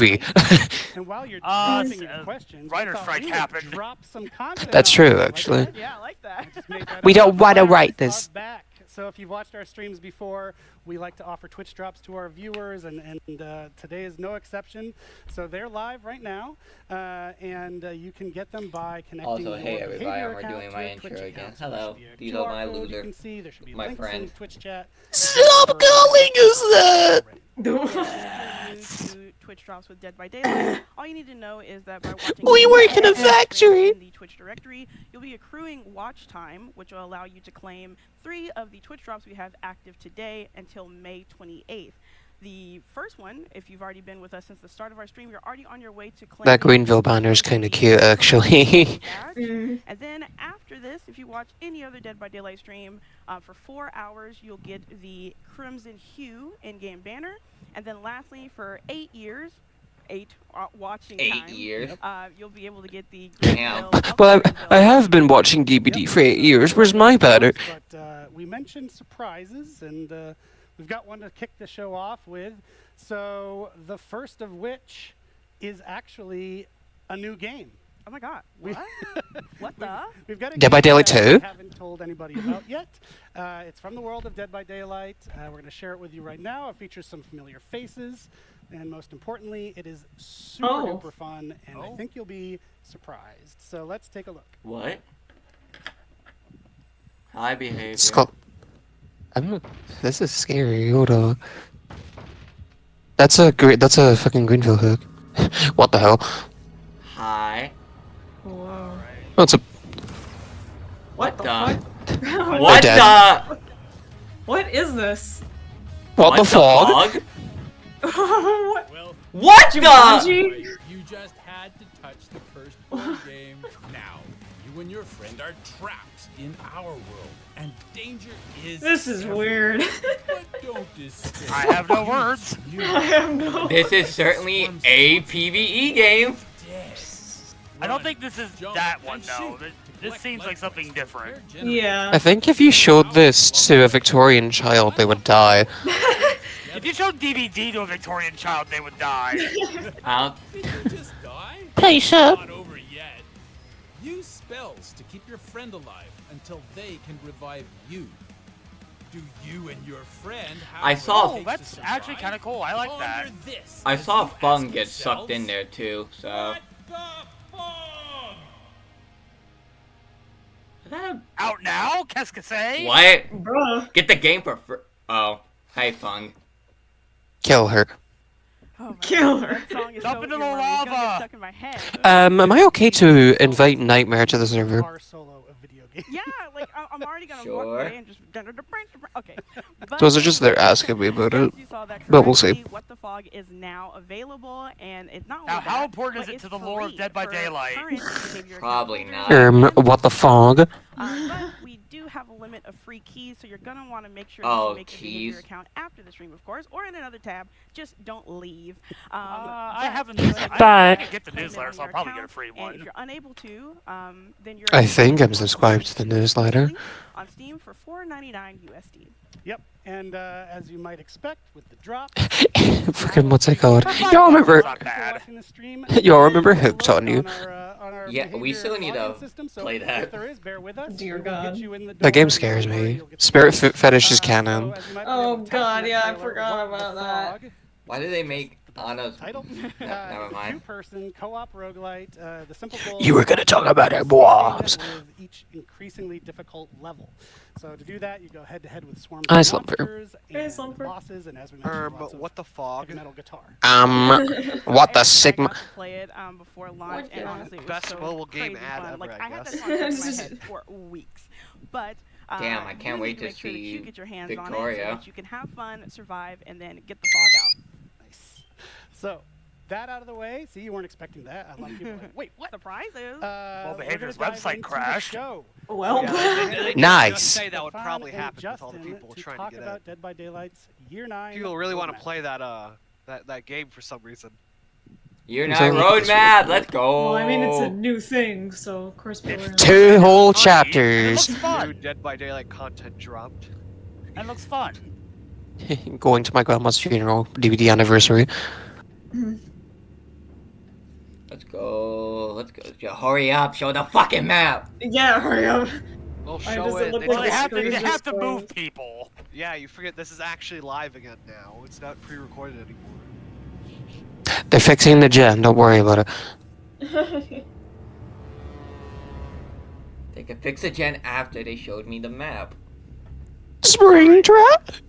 movie. And while you're dropping your questions, we writer thought strike we would happened. drop some content That's on true, you. Like actually. that? Yeah, I like that. I just made that We up. don't want to Fires write are this. back. So if you've watched our streams before, we like to offer Twitch drops to our viewers, and today is no exception. So they're live right now, and you can get them by connecting. Also, hey your everybody, behavior I'm account doing to my your intro Twitch again. account. So there Hello, should be a these QR are my code you loser. can see. There should be My links friend. in Twitch chat. Stop calling us that! To Twitch drops with Dead by Daylight. All you need to know is that by watching We work in a factory. in the Twitch directory, you'll be accruing watch time, which will allow you to claim 3 of the Twitch drops we have active today until May 28th. The first one, if you've already been with us since the start of our stream, you're already on your way to claim That Greenville banner is kind of cute, actually. And then after this, if you watch any other Dead by Daylight stream, for 4 hours, you'll get the Crimson Hue in-game banner. And then lastly, for 8 years, 8 watching 8 time, years. you'll be able to get the Damn. Well, I have been watching DBD for 8 years. Where's my banner? But we mentioned surprises, and we've got one to kick the show off with. So the first of which is actually a new game. Oh my god, what? What the? We've got a Dead by game Daylight that 2? we haven't told anybody about yet. It's from the world of Dead by Daylight. We're going to share it with you right now. It features some familiar faces, and most importantly, it is super duper fun, and I think you'll be surprised. So let's take a look. What? High behavior. It's called... This is scary, hold on. That's a fucking Greenville hook. What the hell? Hi. Whoa. What's a... What the? What? What dead. the? What is this? What the fog? What? What the? Jumanji? You just had to touch the first board game. Now, you and your friend are trapped in our world, and danger is. This is weird. But don't despair. I have no words. I have no. This is certainly a PvE game. I don't think this is that one, though. This seems like something different. Yeah. I think if you showed this to a Victorian child, they would die. If you showed DVD to a Victorian child, they would die. Did you just die? Play shop. Not over yet. Use spells to keep your friend alive until they can revive you. Do you and your friend have I saw- Oh, that's actually kind of cool. I like that. Ponder this I as saw you Fung ask get sucked in yourselves, there too, so. What the fog? Is that Out now? Qu'est-ce que c'est? a- What? Bruh. Get the game for free. Oh. Hey, Fung. Kill her. Oh my Kill god, her. that song is Jump so into the earwormy. It's gonna get lava. stuck in my head. Am I okay to invite Nightmare to the server? Our solo of video games. Yeah, like I'm already gonna Sure. walk away and just okay. But So is it just they're asking me about it? as you saw that But we'll see. correctly, What the Fog is now available, and it's not only Now, how that, important is but it it's to the lore of free Dead by for Daylight? current behavior Probably account not. holders. What the fog? But we do have a limit of free keys, so you're gonna want to make sure Oh, that you make your behavior keys. account after the stream, of course, or in another tab. Just don't leave. I haven't. Bye. I get the newsletter, so I'll probably get a free And if one. you're unable to, then you're. I think I'm subscribed to the newsletter. On Steam for $4.99 USD. Yep, and as you might expect with the drop. Fucking what's it called? That's Y'all remember? not bad. Y'all remember Hooked on You? Yeah, we still need to play that. If there is, bear with us. Dear We will get God. you in the That door, game and scares don't worry, me. you'll get Spirit the- Fetish is so, canon. as you might be Oh, able to tell God, from the yeah, I trailer, forgot What the about that. Fog Why did they make Anna's... Title. never mind. Two-person co-op roguelite. The simple goal. You were is gonna to talk about it, complete Bobs. with each increasingly difficult level. So to do that, you go head-to-head with swarms Hi, of Slumber. monsters Hey, and Slumber. bosses, and as we mentioned, lots of What the fog? heavy metal guitar. What the I Sigma? got to play it before launch, What and the- honestly, it was Best so mobile game crazy ad fun. ever, Like, I I had that guess. song stuck in my head for weeks. But Damn, I can't you wait need to make sure that you see get your hands on it so Victoria. that you can have fun, survive, and then get the fog out. Nice. So that out of the way. See, you weren't expecting that. I like people like, wait, what? Surprises. Well, Behavior's website crashed. Well, Nice. Say that would Stefan probably and happen with all the Justin people to trying talk to get about in. Dead by Daylight's Year 9. People really want to roadmap. play that game for some reason. You're It's not only- roadmap. Let's go. well, I mean, it's a new thing, so of course people are. 2 whole It chapters. looks New fun. Dead by Daylight content dropped. It looks fun. Going to my grandma's funeral, DVD anniversary. Let's go. Let's go. Hurry up. Show the fucking map. Yeah, hurry up. Well, Why show does it it. look They Well, like they the have to, screen they just have to move froze? people. Yeah, you forget this is actually live again now. It's not pre-recorded anymore. They're fixing the gen. Don't worry about it. They could fix the gen after they showed me the map. Springtrap.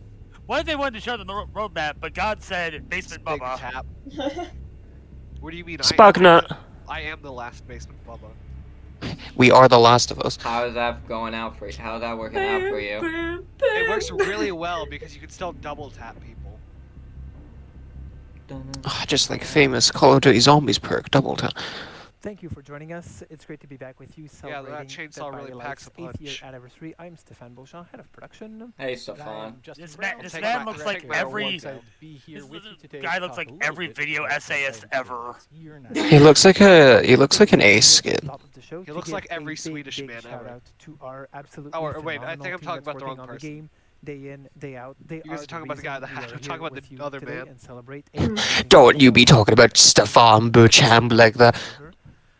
What if they wanted to show them the roadmap, but God said Basement Big Bubba? tap. What do you mean? Spugnut. I am the last basement Bubba. We are the Last of Us. How is that going out for you? How's that working out for you? It works really well because you can still double tap people. Just like famous Call of Duty Zombies perk, double tap. Thank you for joining us. It's great to be back with you Yeah, celebrating that chainsaw Dead by really Daylight's packs a 8th year punch. anniversary. I'm Stefan Beauchamp, head of production. Hey, Stefan. This take man my- looks take like my every. awards out. This guy looks like every video essayist ever. He looks like an ace skin. Top of the show He to looks give like every a big, Swedish big man shout ever. out to our absolutely Oh, or wait, I phenomenal think I'm team talking that's about the working wrong on person. game, day in, day out. They You guys are are talking about the guy in the reason hat. we I'm are talking here about with the you other today man. and celebrate a amazing Don't you be video. talking about Stefan Beauchamp like that.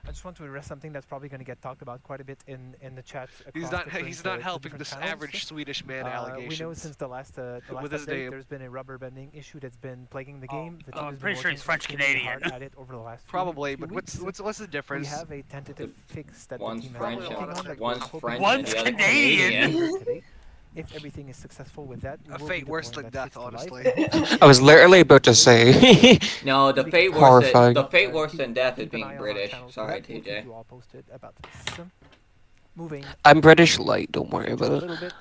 I just want to address something that's probably going to get talked about quite a bit in the chat. He's across not. different, He's not the helping different this channels. average Swedish man We know allegations. since the last With his update, name. there's been a rubber banding issue that's been plaguing the game. The team I'm has been pretty sure he's working extremely French-Canadian. hard at it over the last Probably, few but weeks. what's the We difference? have a tentative fix that the One's team French is working and on. that one's we're hoping French to One's and the other Canadian. today. If everything is successful with that, we A will fate be worse deploying than that death, fix to live. honestly. I was literally about to say. No, the fate worse Horrifying. than death is Keep an eye being on our British. channels for Sorry, that. We'll keep TJ. you all posted about this. Moving I'm British light. Don't worry a about it. little bit.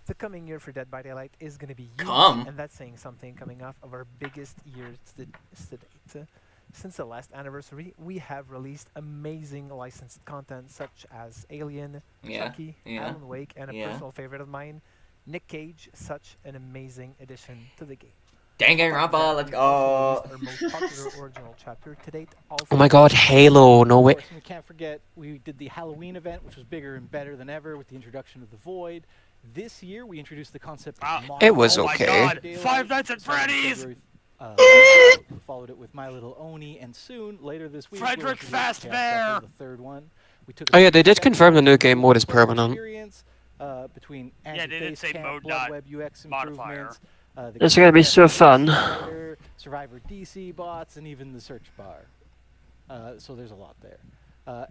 The coming year for Dead by Daylight is going to be huge, Come. and that's saying something coming off of our biggest years to date. Since the last anniversary, we have released amazing licensed content such as Alien, Yeah, Chucky, yeah, Alan Wake, and a yeah. personal favorite of mine, Nick Cage. Such an amazing addition to the game. Danganronpa, let's We've also go. released our most popular original chapter to date. Oh my God, Halo! No way. Of course, we can't forget we did the Halloween event, which was bigger and better than ever with the introduction of the Void. This year, we introduced the concept of mock It was Oh my okay. God! Daylight. Five Nights at Started in Freddy's! February, we followed it with My Little Oni, and soon, later this week, we'll Frederick introduce Chaos Fazbear! Shuffle, the third one. We took Oh a yeah, they did step confirm the new forward game mode is player permanent. experience, between Yeah, they did anti-face say cam, mode blood dot web UX modifier. improvements. The It's gonna be so fun. Simulator, Survivor DC bots, and even the search bar. So there's a lot there.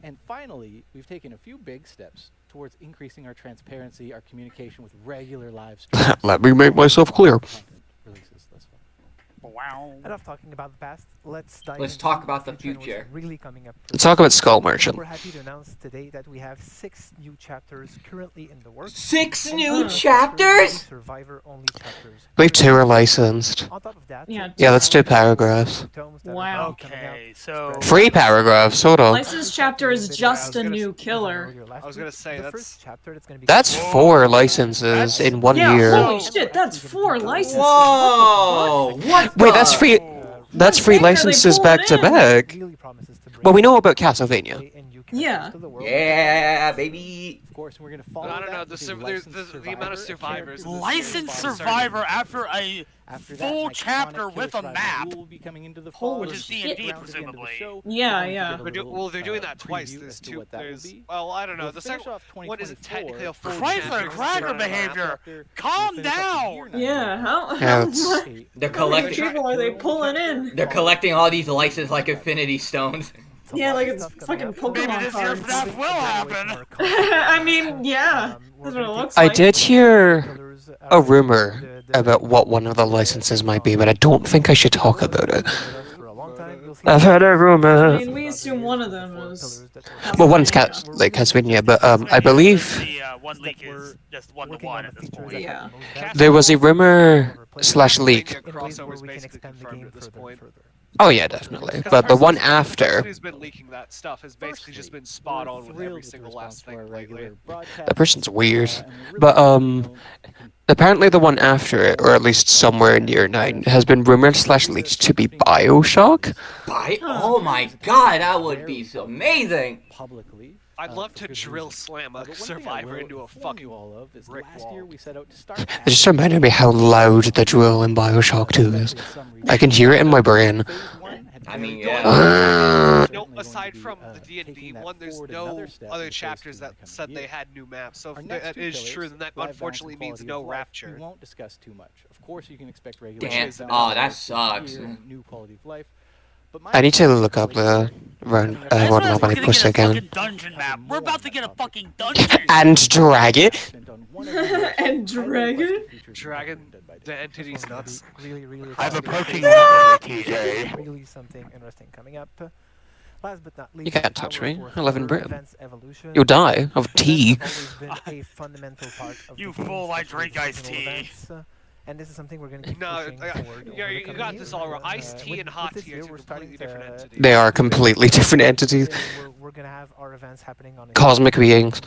And finally, we've taken a few big steps towards increasing our transparency, our communication with regular live streams. Let me make myself clear. Content releases thus far. Wow. Enough talking about the past. Let's dive Let's into talk about the and what's future. really coming up. for Let's talk this about Skull Merchant. We're happy to announce today that we have 6 new chapters currently in the works. 6 new Chapters will be chapters? Survivor-only chapters. I believe 2 are licensed. On top of that, Yeah, Yeah, that's 2 paragraphs. tomes that are Wow. coming out. Okay, so 3 paragraphs. Hold on. Licensed chapter is just a gonna new s- killer. I was gonna say, The that's- first chapter that's gonna be That's coming out- 4 licenses in 1 Yeah, year. holy shit, that's 4 licenses. Whoa! What Wait, that's the- free. That's What free the heck are they licenses back to pulling in? back. really promises to bring Well, we know about Castlevania. play and new Yeah. characters to the world. Yeah, baby. Of course, we're going to follow I don't know. that The with a sur- licensed the amount of survivor, a survivors. character in this licensed game is Survivor absurd. after a After that, full an chapter iconic with Killer a Survivor map. will be coming into the Holy fall. Which is shit. D&D, Around to the end of the presumably. show, Yeah, we're going to yeah. give a little, They're doing that twice. preview There's as to two. what that will There's. be. Well, I don't know. We'll The finish second. off What is it 2024 technically a full Chrysler chapter? Cracker It's not behavior. chapter. Calm We'll finish up the down. year now. Yeah, how Yeah, it's- what They're how many collecting. people are they pulling in? They're collecting all these licenses like Infinity Stones. Yeah, like it's fucking Maybe Pokemon this year cards. that will happen. I mean, yeah, that's what it looks I like. did hear a rumor about what one of the licenses might be, but I don't think I should talk about it. I've heard a I rumor. mean, we assume one of them is. Well, one's Castlevania, but I believe The one leak is just 1-to-1 at this point. Yeah. there was a rumor slash leak. Crossover is basically confirmed at this point. Oh yeah, definitely. But the one after, Who's been leaking that stuff has basically just been spot on with every single last thing lately. that person's weird. But apparently the one after it, or at least somewhere in year 9, has been rumored slash leaked to be BioShock. Oh my god, that would be so amazing! Publicly. I'd love for to good drill reason. slam a But one thing I survivor will into a inform fucking you all of is brick last wall. year we set out to start It just reminded me how loud the drill in BioShock 2 is. I can hear it in my brain. I mean, yeah. certainly going to aside be, from the D&D taking that one, there's forward no another step in other phase chapters two in that the coming said they years. had new maps. So Our if next that two is pillars, true, then that live balance unfortunately and means quality no of life, Rapture. We won't discuss too much. Of course, you can expect regular Damn. updates Oh, and that updates sucks. here and new quality of life. But my I need to second look up pillar the here run, coming up in I what swear map we're I gonna get posted a again. fucking dungeon map. We're about to get a fucking topic. dungeon. And drag it. Spent on one of the most And highly Dragon? requested features in Dragon, Dead by the Daylight. entity's This one's nuts. gonna be really I'm exciting. approaching There's TJ. really something interesting coming up. Last but not least, You can't touch our me. fourth I live in pillar, Britain. events evolution. You'll die of Events tea. have always been a fundamental part of You the game, fool, I especially drink the iced seasonal tea. events, and this is something we're going to keep No, pushing forward over yeah, the you coming got year. this all wrong. Iced tea With- and with hot this tea are year, two we're starting completely different to- entities. They are completely different entities. We're going to have our events happening on a Cosmic schedule. beings.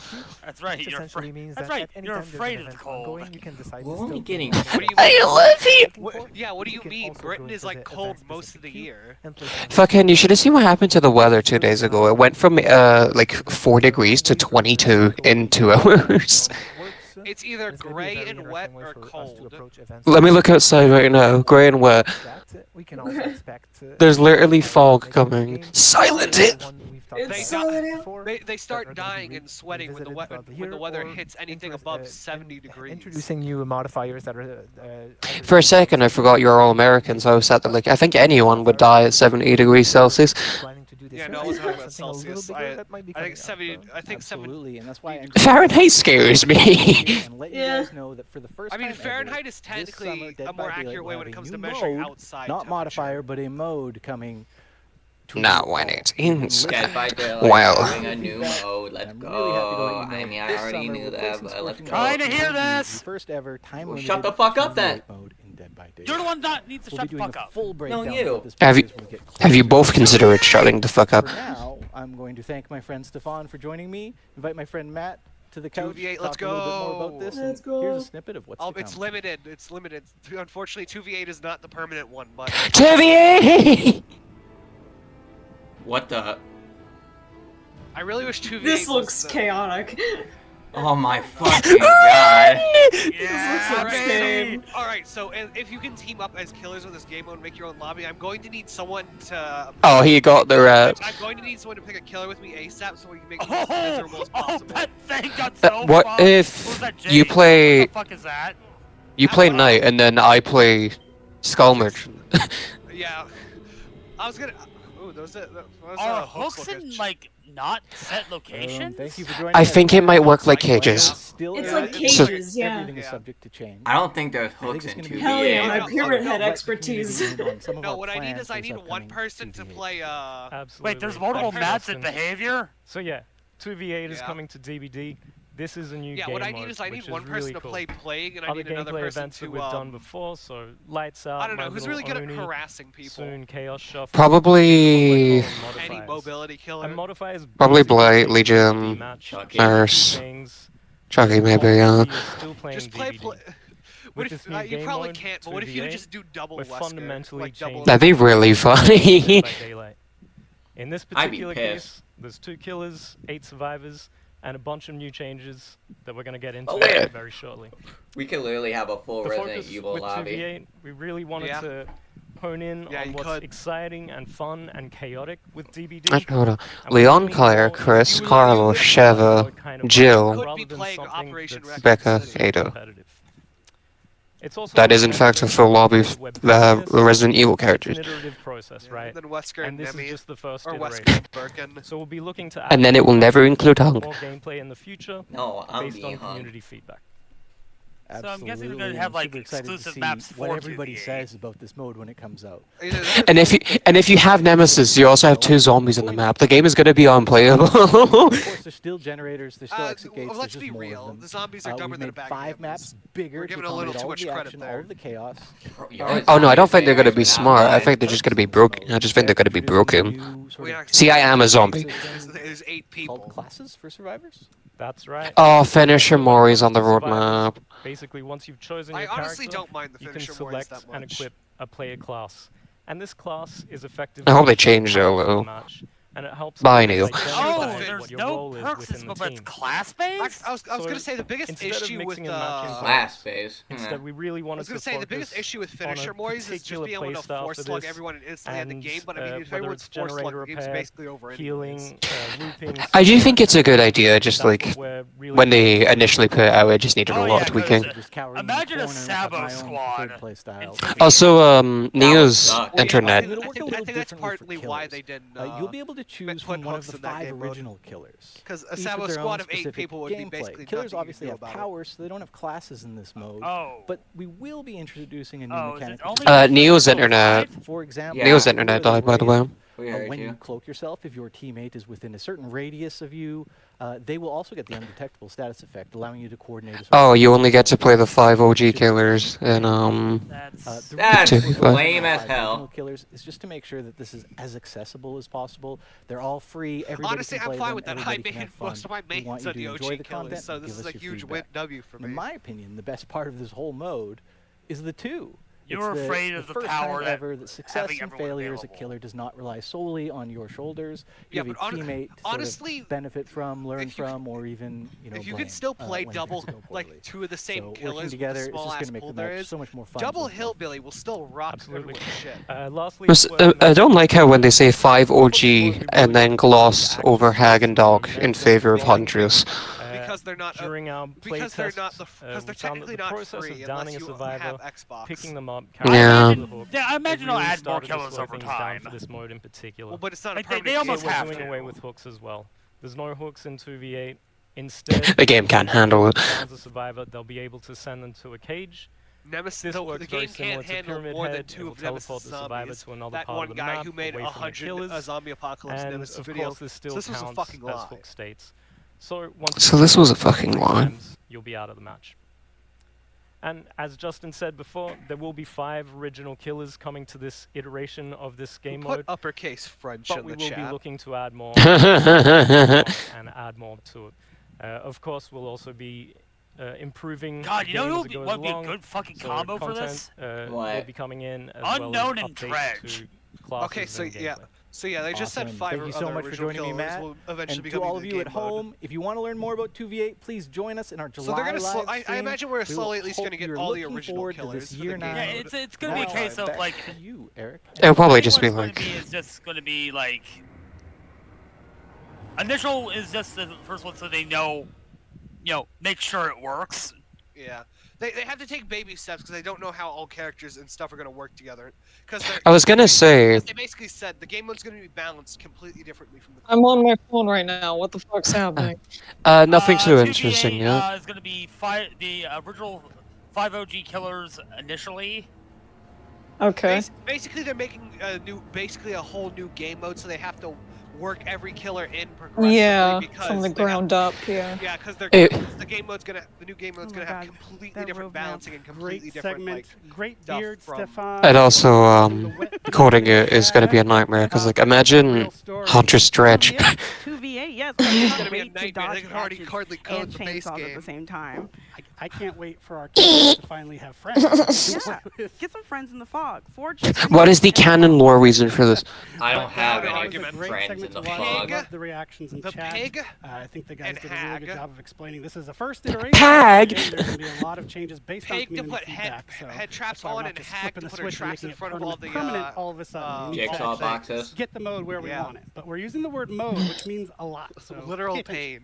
That's right. Which You're essentially afraid. means That's that right. at any You're time there's an afraid of the event cold. ongoing, you can decide We're to only still getting do What do you I love you. Yeah, what do you can mean? also Britain go is into like the cold event most of the specific queue year. and place them Fucking, you should have seen what happened to the weather 2 days ago. It went from like 4 degrees to 22 in 2 hours. It's either gray and wet or cold. Let me look outside right now. Grey and wet. We can also expect There's literally fog coming. Silent it! It's They so They start dying and sweating when the weather hits anything above 70 degrees. Introducing new modifiers that are. For a second, I forgot you're all Americans. I was sat there like, I think anyone would die at 70 degrees Celsius. Yeah, no, I wasn't talking about Celsius. I think 70. I think 70. Absolutely, and that's why I'm Fahrenheit scares me. and let you Yeah. guys know that for the first I mean, time ever, Fahrenheit is this summer, technically Dead a by more Daylight accurate will way have when it a comes new to measuring mode, outside not temperature. modifier, but a mode coming. To Not you when all. it's You can inside. listen Dead by Daylight Wow. having a new mode. Let's I'm go. really happy to let you know I mean, I this already summer knew we're that, placing but let's Scorching go. Trying to Earth hear will be this! The first ever time Well, limited shut the fuck up then. mode in Dead by Daylight. You're the one that needs to We'll shut be the doing fuck a up. full breakdown you. of this Have you- as we get Have you closer. both considered shutting the fuck up? For now, I'm going to thank my friend Stefan for joining me. Invite my friend Matt to the couch. 2v8, talk let's a little bit more about go. this. Let's and go. Here's a snippet of what's to It's come. limited. It's limited. Unfortunately, 2v8 is not the permanent one, but TVA! What the? I really wish 2v8 This was looks the- chaotic. Oh my fucking god. Yeah, looks baby. insane. Alright, so if you can team up as killers with this game mode and make your own lobby, I'm going to need someone to... Oh, he got the I'm going to need someone to pick a killer with me ASAP so we can make this as Oh, miserable as oh, possible. that thing got so What fucked. if What was that, you Jake? play- What the fuck is that? You play Knight and then I play Skull Merchant. Yeah. I was gonna... Ooh, those Are hooks hooks looking in, like, not set locations? Thank you for joining I us. think it might work like Like cages. Still It's early. like So- cages, yeah. Everything is Yeah. subject to change. I don't think there's I think hooks it's in gonna be- 2v8. Hell yeah, my No, pyramid no, head no, expertise. No, what I need is I need one person to play, Absolutely. Wait, there's multiple Like maps in Justin. behavior? So yeah, 2v8 is Yeah. coming to DBD. This is a new Yeah, game what I mode, need is I which need one really person to cool. play Plague, and I Other need another gameplay person events to, that we've done before, so Lights Out, I don't know, My who's Little really good at Oni, harassing people? Soon Chaos Shuffle. Probably- Any mobility killer? And modifiers Probably basically Blight, take the Legion, DBD match, Chucky. change a few Nurse. things, Chucky but maybe, yeah. ultimately you're still playing Just play... DBD. What With if, this new you game probably mode, can't, but what if you 2v8, just do double we're Wesker? fundamentally Like double... changing That'd be really funny. Dead by Daylight. In this I'd be particular pissed. case, there's 2 killers, 8 survivors, and a bunch of new changes that we're going to get into Oh, wait. very shortly. We could literally have a full The Resident focus Evil with lobby. 2v8, we really wanted Yeah. to hone in Yeah, on you what's could. exciting and fun and chaotic with DBD. Hold on. And we Leon, really Claire, want Chris, you Carlo, to Sheva, know kind of Jill, Could rather be than playing something Operation that's Becca, super Ada. competitive. It's also That is in fact a full lobby of Resident Evil characters. It's an iterative process, right? Then Wesker And and this is Nemi, just the first or iteration. Wesker and Birkin. So we'll be looking to add And then it will never include Hunk. more gameplay in the future No, I'm based on being hung. community feedback. So I'm guessing we're Absolutely, gonna have, I'm like, super excited to exclusive see maps what for everybody 2v8. says about this mode when it comes out. Either that or And if you have Nemesis, you also have 2 zombies on the map. The game is gonna be unplayable. Of course, there's still generators, there's still exit gates, let's there's just be more real. of them. The zombies are dumber We've than a made bag of 5 nickels. maps bigger We're to giving a little accommodate too all much the credit action, there. all of the chaos. Oh no, I don't think they're gonna be smart. I think they're just gonna be broken. I just think they're gonna be broken. See, I am a zombie. There's 8 people. Called classes for survivors? That's right. Oh, Finisher So when it Mori's comes on the to survivors, roadmap. Basically, once you've chosen I your honestly character, don't mind the you can Finisher Moris select that and much. equip a player class. And this class is effective. I hope they change it a little. Match and it helps Bye, players Neil. identify there's what your no role is perk within system, the but it's team. class-based? I was So gonna say the biggest instead of issue with mixing and matching Class perks, phase. instead we really I wanted was gonna to say the biggest focus issue with on a finisher Moys is just particular being able to playstyle force for slug this, everyone and instantly end the and game. But I mean, if whether everyone's it's force slug, generator the game's repair, basically over anyways. healing, looping. I do think it's a good idea, just That's like what we're really when they going for. initially put it out, it just needed a Oh, lot yeah, of tweaking. Just cowering in the imagine a corner and Sabo have my own squad. preferred playstyle. in Also, That would Neo's suck. Well, yeah, internet. It'll work a little I think that's differently for partly why killers. they didn't. You'll be able to choose put from one of hooks the in that 5 game mode. original killers. Because a Each Sabo with their squad own of 8 specific people would be gameplay. basically Killers nothing you obviously can have do about powers, so they don't have classes in this mode. Oh. But we will be introducing a new Oh, is it mechanic. only which is for Neo's level internet. 5? For example, Yeah. Neo's if you internet are the died, by the Wraith, way. We heard when you. you cloak yourself, if your teammate is within a certain radius of you, they will also get the undetectable status effect, allowing you to coordinate. A Oh, you only get to play the certain 5 OG should be killers, and That's... the That's reason we're lame doing as five hell. original killers is just to make sure that this is as accessible as possible. They're all free. Everybody Honestly, can I'm play fine them, with that. I everybody can made have fun. most of my We mains want are you to the enjoy OG the killers, content so and this give is us a your huge feedback. W for me. In my opinion, the best part of this whole mode is the 2. You're It's afraid of the the first power time that ever that success having and everyone failure as a available. killer does not rely solely on your shoulders. Yeah, You have but a teammate to sort honestly, of benefit from, learn if you from, or even if you blame, can still play when double, things go like poorly. 2 of the same So working killers with together the is small just ass going to make pool the there match is, so much more fun. double to play. hillbilly will still rock Absolutely. everyone's shit. Lastly, I don't like how when they say 5 OG and then gloss over Hag and Dog in favor of Huntress. Because they're not during our because they're not the because they're technically not free unless you have Xbox. picking them up, Yeah. I imagine they'll really add more started to killers slow over things down time. for this mode in particular. Well, but it's not a Like, permanent they almost game. have We're doing to. away with hooks as well. There's no hooks in 2v8. Instead, The game can't handle it. As a survivor, they'll be able to send them to a cage. Nemesis, This works the very game similar can't to handle Pyramid more than Head. 2 It will of Nemesis teleport the survivor zombies. to another That part one of the guy map, who made away from the 100 killers. zombie apocalypse And Nemesis of videos. course, this still So this was a counts fucking as lie. hook states. So once So you this do was a that fucking 3 lie. times, you'll be out of the match. And as Justin said before, there will be 5 original killers coming to this iteration of this game Put mode. uppercase French But in we the will be chat. looking to add more and add more to it. Of course, we'll also be improving. God, the you know game who as it goes would be a along. good fucking So combo for content, this? will What? be coming in as Unknown well as and updates Dredge. to classes Okay, so and yeah. gameplay. So yeah, they just said Awesome. 5 Thank you so other much for original joining me, killers Matt. will eventually And be to coming all to of the you game at mode. home, if you want to learn more about 2v8, please join us in our July So they're gonna live I stream. imagine we're We will slowly at least hope gonna get you're all the looking original forward to killers this for year the now. game Yeah, mode. it's gonna be a Now, case of back like. to you, Eric. It'll probably I think just be what's like. gonna be is just gonna be like. Initial is just the first one, so they know, make sure it works. Yeah. They have to take baby steps because they don't know how all characters and stuff are going to work together. I was gonna say. They basically said the game mode's going to be balanced completely differently from the. I'm on my phone right now. What the fuck's happening? Nothing too 2v8, interesting yet. Is gonna be the original 5 OG killers initially. Okay. Basically, they're making basically a whole new game mode, so they have to work every killer in progressively. Yeah, because from the they ground up, yeah. Yeah, because the new game mode's gonna have completely different balancing and completely Great different segment. Great stuff beard, from- Stefan. And also, coding it is gonna be a nightmare because, like, imagine Huntress Dredge. 2v8, yes. It's I gonna can't be a wait to nightmare. dodge They can already hatchets hardly code and the base chainsaws game. at the same time. I can't wait for our kids to finally have friends. Yeah, get some friends in the fog. Forge. What is the canon lore reason for this? I don't have It any was a argument. great friends segment in to the watch. I fog. love the reactions in The chat. pig I think the guys and did a really good hag. job of explaining. This is the first iteration. Pag. There's going to be a lot of changes based on Pig to community put head feedback. So head traps that's why we're on not and just hag flipping to the put her switch and traps in making it front of all the permanent all of a sudden. We need to Jigsaw actually boxes. Get the mode where we Yeah. want it, but we're using the word mode, which means a lot. So Literal pain.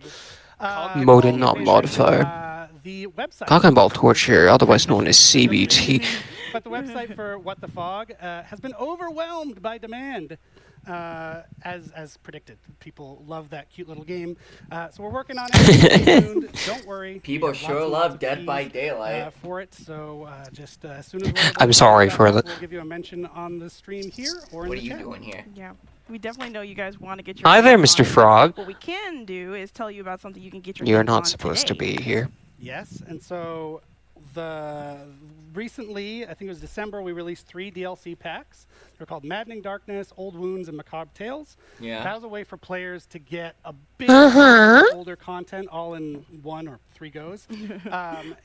Mode and not modifier. The website. Cock and ball torture, otherwise known as CBT. But the website for What the Fog has been overwhelmed by demand, as predicted. People love that cute little game, so we're working on it. Stay tuned. Don't worry. People We have sure lots and love lots of Dead by keys, Daylight. for it. So just as soon as we're able I'm to sorry get for out, that. We'll give you a mention on the stream here or in What the are you chat. doing here? Yeah. We definitely know you guys want to get your Hi there, hands Mr. on it. Frog. What we can do is tell you about something you can get your You're hands on not supposed to today. be here. Yes, and so recently, I think it was December, we released 3 DLC packs. They're called Maddening Darkness, Old Wounds, and Macabre Tales. Yeah. That was a way for players to get a big older content all in 1 or 3 goes.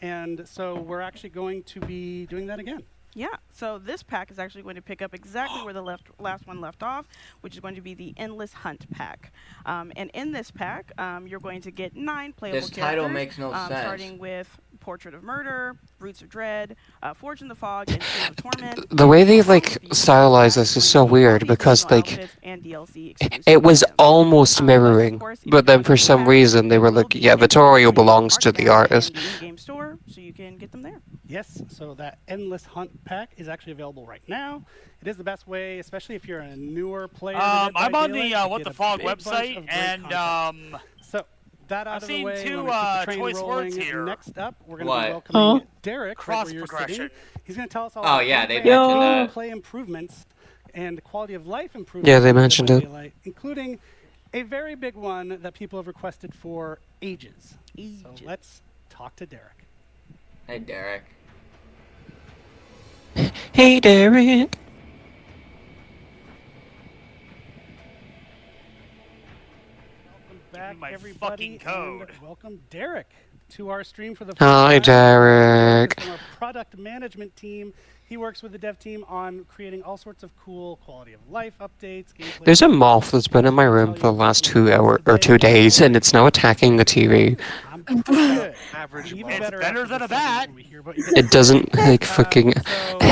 And so we're actually going to be doing that again. Yeah, so this pack is actually going to pick up exactly where the last one left off, which is going to be the Endless Hunt pack. And in this pack, you're going to get 9 playable This characters. title makes no sense. Starting with Portrait of Murder, Roots of Dread, Forge in the Fog, and Tools of Torment. The way they Along like with the stylize pack this is going so to be weird all the because additional like outfits and DLC exclusive it was items. almost But of mirroring, course, if you but then download for the some pack, reason they there were will like, be yeah, inventory Vittorio in the belongs to Art the Banner artist. and the in-game store, so you can get them there. Yes, so that Endless Hunt pack is actually available right now. It is the best way, especially if you're a newer player. to Dead by I'm on the Daylight, to What get the a Fog big bunch website, of great and content. So that out I've of the seen way, two we're gonna keep the train choice words rolling. here. Next up, we're going to What? be welcoming Huh? Derek, right Cross where you're progression. sitting. He's going to tell us all Oh, about yeah, they gameplay mentioned and that. gameplay improvements and quality of life improvements. Yeah, they in Dead by mentioned it. Daylight, including a very big one that people have requested for ages. So let's talk to Derek. Hey, Derek. Hey, Derek. Welcome back, my everybody, fucking code. and welcome Derek to our stream for the first Hi, time. Derek Derek. is from our product management team. He works with the dev team on creating all sorts of cool quality of life updates. Gameplay There's a updates, moth that's been in my and he'll room tell for the you last some 2 quotes hours of or the 2 day. days, and it's now attacking the TV. I'm pretty good. Average And even moth. It's better better after than this a bat. segment when we hear about your It doesn't like fucking.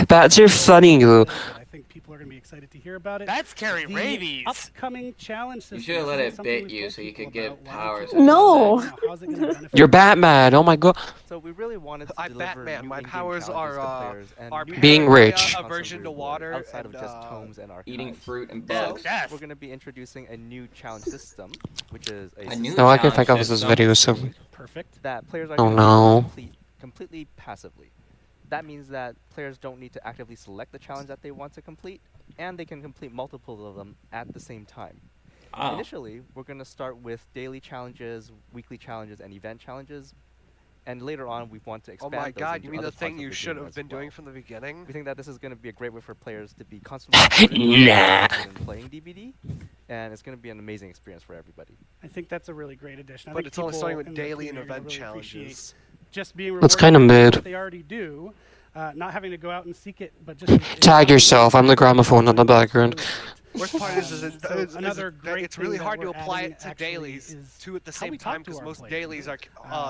Bats are funny though. I think people are going to be excited to hear about it. Bats carry The rabies. upcoming challenge system. You should have let This it is something bit we've you told so you people could get about. Why powers. don't you No. know, how's it gonna benefit You're you? Batman. Oh my god. So we really wanted to I'm deliver Batman. new My in-game powers challenges to are players and are new Being paranoia rich. aversion to water outside and, of just tomes and archives. Eating fruit and Yeah. bugs. Death. We're going to be introducing a new challenge system, which is a A new No, I can challenge think of this system. video so. Perfect. that players are Oh going to be able no. to complete completely passively. That means that players don't need to actively select the challenge that they want to complete, and they can complete multiple of them at the same time. Oh. Initially, we're going to start with daily challenges, weekly challenges, and event challenges. And later on, we want to Oh expand my those god, into you mean other the thing parts of you the should game have as been doing well. from the beginning? We think that this is going to be a great way for players to be constantly rewarded for Nah. in playing DBD, and it's going to be an amazing experience for everybody. I think that's a really great addition. I But think it's only starting people with in the daily and community are gonna event really appreciate challenges. just being That's rewarded kinda for mid. what they already do, not having to go out and seek it, but just Tag yourself. I'm the gramophone in the background. Worst part is another that great it's really thing hard that to we're apply adding it to actually dailies is too at the how same we talk time to because our most players. dailies are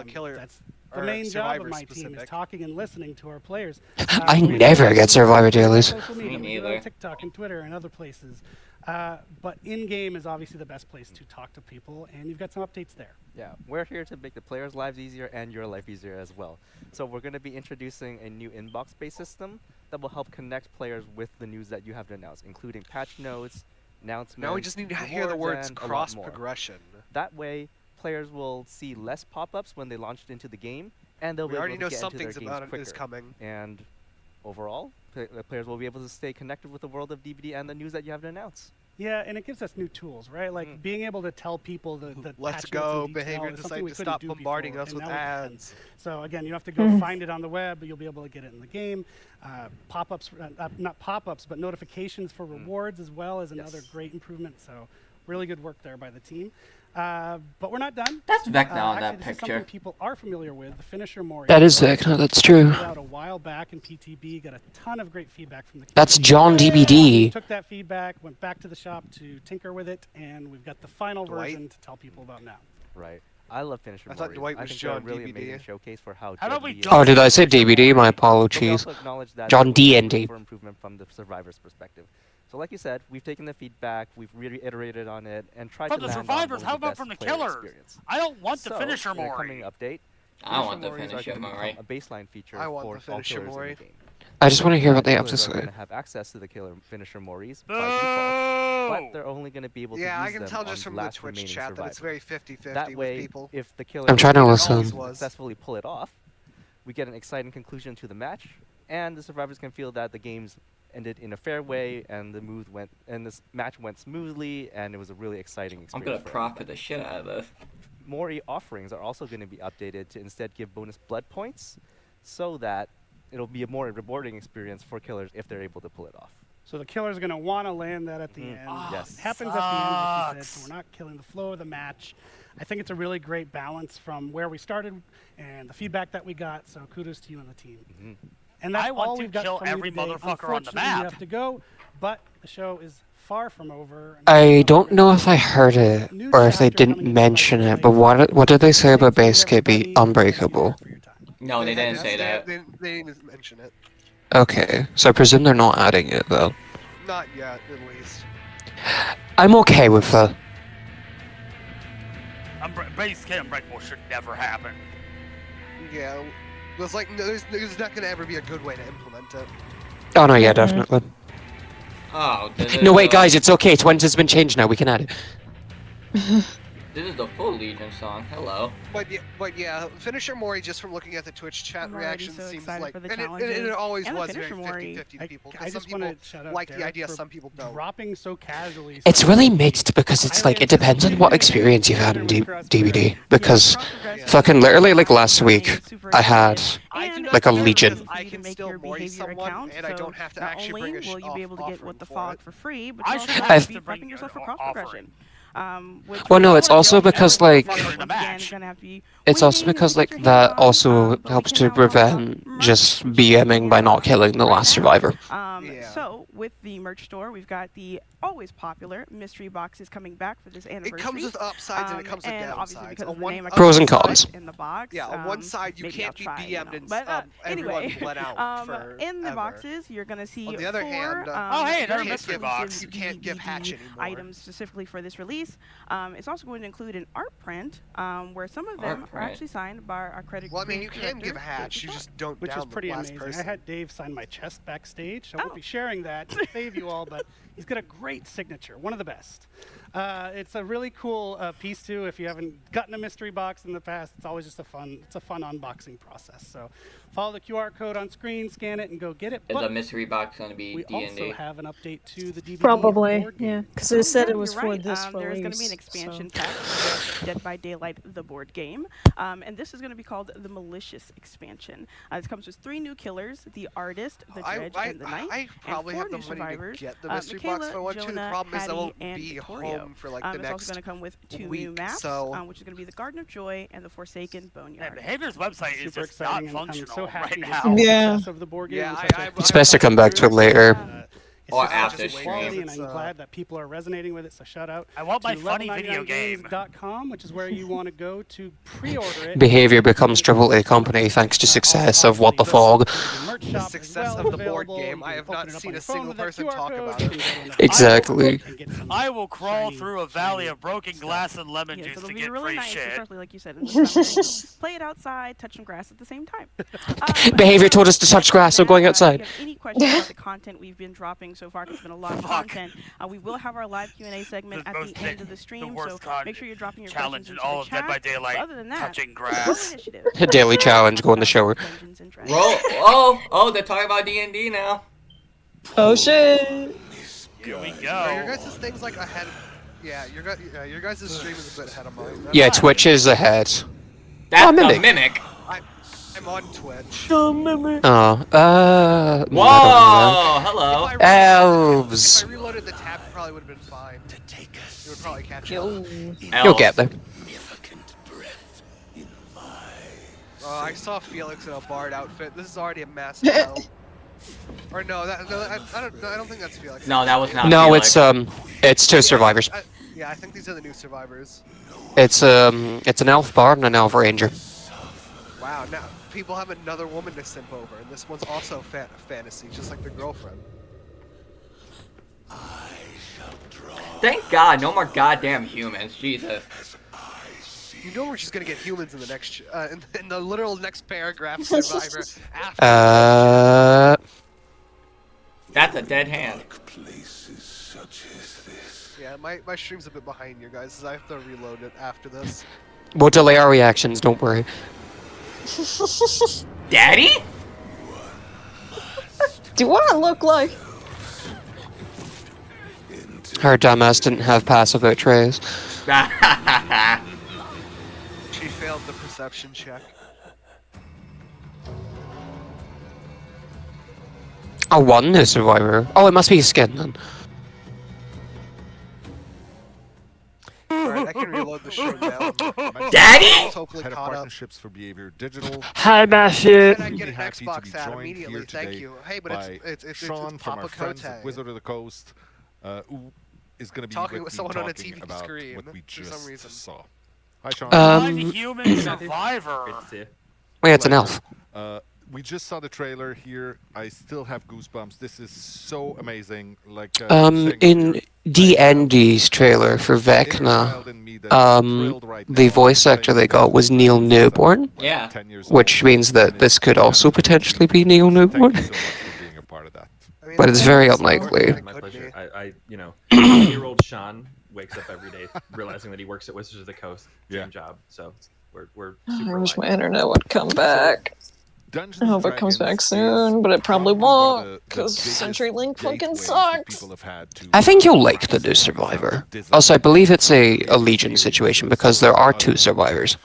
killer. That's the or main job Survivor of my team is specific. talking and listening to our players. I We never do get it Survivor on dailies. social media, Me we do it on neither. TikTok and Twitter and other places. But in-game is obviously the best place to talk to people, and you've got some updates there. Yeah, we're here to make the players' lives easier and your life easier as well. So we're going to be introducing a new inbox-based system that will help connect players with the news that you have to announce, including patch notes, announcements. Now we just need to hear the words rewards, and a lot cross more. progression. That way, players will see less pop-ups when they launch into the game, and they'll We be able already to know get into their something's games about it quicker. is coming. And overall, the players will be able to stay connected with the world of DBD and the news that you have to announce. Yeah, and it gives us new tools, right? Like being able to tell people the Let's patch notes go, in detail behavior is decide something we to couldn't stop do bombarding before, us and with now we can. ads. So again, you don't have to go find it on the web, but you'll be able to get it in the game. Pop-ups, not pop-ups, but notifications for rewards as well is another great improvement. So really good work there by the team. But we're not done. That's Vecna on actually, that this is picture. something people are familiar with, the finisher Mori. That is Vecna, that's true. Out a while back in PTB, got a ton of great feedback from the That's community. John DBD. Took that feedback, went back to the shop to tinker with it, and we've got the final Dwight? version to tell people about now. Right. I love finisher I thought Moris. Dwight I was think they're a John really DVD. amazing showcase for how How about we deadly don't Oh, did I say Finisher DVD? My Mori? But we apologies. also acknowledge that John there was room D&D. for improvement from the survivor's perspective. So like you said, we've taken the feedback, we've reiterated on it, and tried From to the land on survivors, what was how the about best from the player killers? experience. I don't want the So, finisher in a Mori. coming update, I want the Moris are finisher gonna become Mori. a baseline feature I want for the all finisher killers in Mori. the game. I just want to hear what they have to Killers are say. going to have access to the killer finisher Moris by default, but Boo! they're only going to be able to Yeah, I use can them tell on just from the last Twitch remaining chat that it's survivor. very 50-50 That with way, people. if the killer I'm trying to always listen. was. successfully pull it off, we get an exciting conclusion to the match, and the survivors can feel that the game's ended in a fair way, and this match went smoothly, and it was a really exciting I'm experience. gonna for profit everybody. the shit out of this. Mori offerings are also going to be updated to instead give bonus blood points, so that it'll be a more rewarding experience for killers if they're able to pull it off. So the killer's going to want to land that at the end. Yes. It happens at the end, like you said, Sucks. so we're not killing the flow of the match. I think it's a really great balance from where we started and the feedback that we got, so kudos to you and the team. And that's I want all to we've got kill from you every today. motherfucker on the Unfortunately, you map. have to go, but the show is far from over. And I next up, we're don't know gonna if I heard it new or if they chapter didn't coming to Dead by mention it, Daylight. but what did they say Stay about tuned, base kit be everybody, and thank you, unbreakable? Derek, for your time. No, they didn't say that. They didn't mention it. Okay, so I presume they're not adding it though. Not yet, at least. I'm okay with that. Base kit unbreakable should never happen. Yeah, there's like there's not gonna ever be a good way to implement it. Oh no, yeah, definitely. Oh, No, wait, guys, it's okay. Twins has been changed now. We can add it. This is the full Legion song. Hello. But yeah, Finisher Mori, just from looking at the Twitch chat I'm already reaction, so seems excited like, for the and challenges it always and the was very Finisher Mori. 50-50 to people. I 'cause just some want people to shout out like the Derek idea, for some people don't. dropping so casually. It's so really quickly. mixed because it's Highly like it depends on what anticipated. experience you've had in DVD. Because Yeah. fucking literally like last week, I had I do not like a care Legion. because I can still Mori someone, and I don't have to not actually only bring a will you be able to get what the offering fog for free, but I you should also have have to to be bring prepping yourself for an cross progression. Well, no, it's also because like it's it's also because like that also helps to prevent just BMing by not killing the last survivor. So with the merch store, we've got the always popular mystery boxes coming back for this anniversary. It comes with upsides and it comes with and obviously downsides. because On of the one name, I Pros and can't cons. put in the box. Yeah, on one side you maybe can't I'll be try, BM'd and but everyone anyway, bled out in the forever. boxes, you're gonna see On the other hand, oh hey, another you mystery can't box. You can't give Hatch anymore. items specifically for this release. It's also going to include an art print where some of them are actually signed by our credit. Well, I mean, you can give Hatch, you just don't Which down is pretty the last amazing. person. I had Dave sign my chest backstage. I won't be sharing that to save you all, but he's got a great signature, one of the best. It's a really cool piece too. If you haven't gotten a mystery box in the past, it's always just a fun unboxing process. So follow the QR code on screen, scan it, and go get it. Is But the mystery box going to be we D&D? also have an update to the DVD. Probably, board game. yeah. Because they said it was you're for right. this There's going to be release. an expansion So. pack for Dead by Daylight, the board game. And this is going to be called the Malicious expansion. It comes with 3 new killers, the Artist, the Dredge, and the Knight. I probably and 4 have the new money survivors, to get the mystery box if I want to. The Jonah, problem is I Hattie, won't and be Vittorio. home for like the It's next also going to come with 2 week, new maps, so which is going to be the Garden of Joy and the Forsaken Boneyard. Behavior's website is Super just not exciting, and I'm functional so happy right to see now. the Yeah. success of the board game. Yeah, in such a It's best to come back to it later. It's Or just after such a quality, stream. and I'm glad that people are resonating with it. So shout out I want my to funny video game. level99games.com, which is where you want to go to pre-order it. Behavior becomes AAA company thanks to success of What the Fog. The success of the board game. I have not seen a single person talk about it. Exactly. I will crawl shiny, through a valley of broken stuff. glass and lemon Yes, juice it'll to be get really free nice, shit. especially like you said, in the summer. Play it outside, touch some grass at the same time. Behavior told us to touch grass, so going outside. If you have any questions about the content we've been dropping so far, 'cause it's been a lot of Fuck. content. We will have our live Q&A segment The at most the end of the stream, worst so make sure you're dropping your challenge questions in into all the of Dead chat. by Daylight, But other than that, touching roll grass. initiative. A daily challenge, go in the shower. Dungeons and Dragons. Roll. Oh, they're talking about D&D now. Oh shit! Here we Are your go. guys' things like ahead? Yeah, your guys' stream is a bit ahead of mine. Yeah, Twitch is ahead. That's Oh, the Mimic. Mimic. I'm on Twitch. Oh, Whoa, hello. If Elves. I reloaded the tab, it probably would have been fine. It would probably catch up. Yo. You'll get there. I saw Felix in a bard outfit. This is already a mess now. Or no, I don't think that's Felix. No, that was not No, Felix. it's 2 survivors. Yeah, I think these are the new survivors. It's an elf bard and an elf ranger. Wow, now people have another woman to simp over, and this one's also fantasy, just like the girlfriend. Thank God, no more goddamn humans. Jesus. You know we're just gonna get humans in the next, in the literal next paragraph, survivor. After. That's a dead hand. Yeah, my stream's a bit behind you guys, so I have to reload it after this. We'll delay our reactions, don't worry. Daddy? Do what I look like? Her dumbass didn't have passive trays. She failed the perception check. Oh, one new survivor. Oh, it must be a skin then. Alright, I can reload the stream now. Daddy? Hopefully Head of caught up. partnerships for Behavior Digital. Hi, Matthew. And I get an Happy to Xbox be hat joined immediately. here Thank today you. Hey, but by it's Sean from Papa our friends at Kote. Wizard of the Coast, who is going to be Talking with me someone on a talking TV about screen what we for some just reason. saw. Hi, Sean. I'm human survivor. Wait, it's an elf. We just saw the trailer here. I still have goosebumps. This is so amazing. Like In DND's trailer for Vecna, the voice actor they got was Neil Newborn. Yeah. Which means that this could also potentially be Neil Newborn. But it's very unlikely. My pleasure. You know, 20-year-old Sean wakes up every day realizing that he works at Wizards of the Coast. Dream job. So we're I super wish my aligned. internet would come back. I hope it comes back soon, but it probably won't, because CenturyLink fucking sucks. I think you'll like the new Survivor. Also, I believe it's a Legion situation because there are 2 survivors.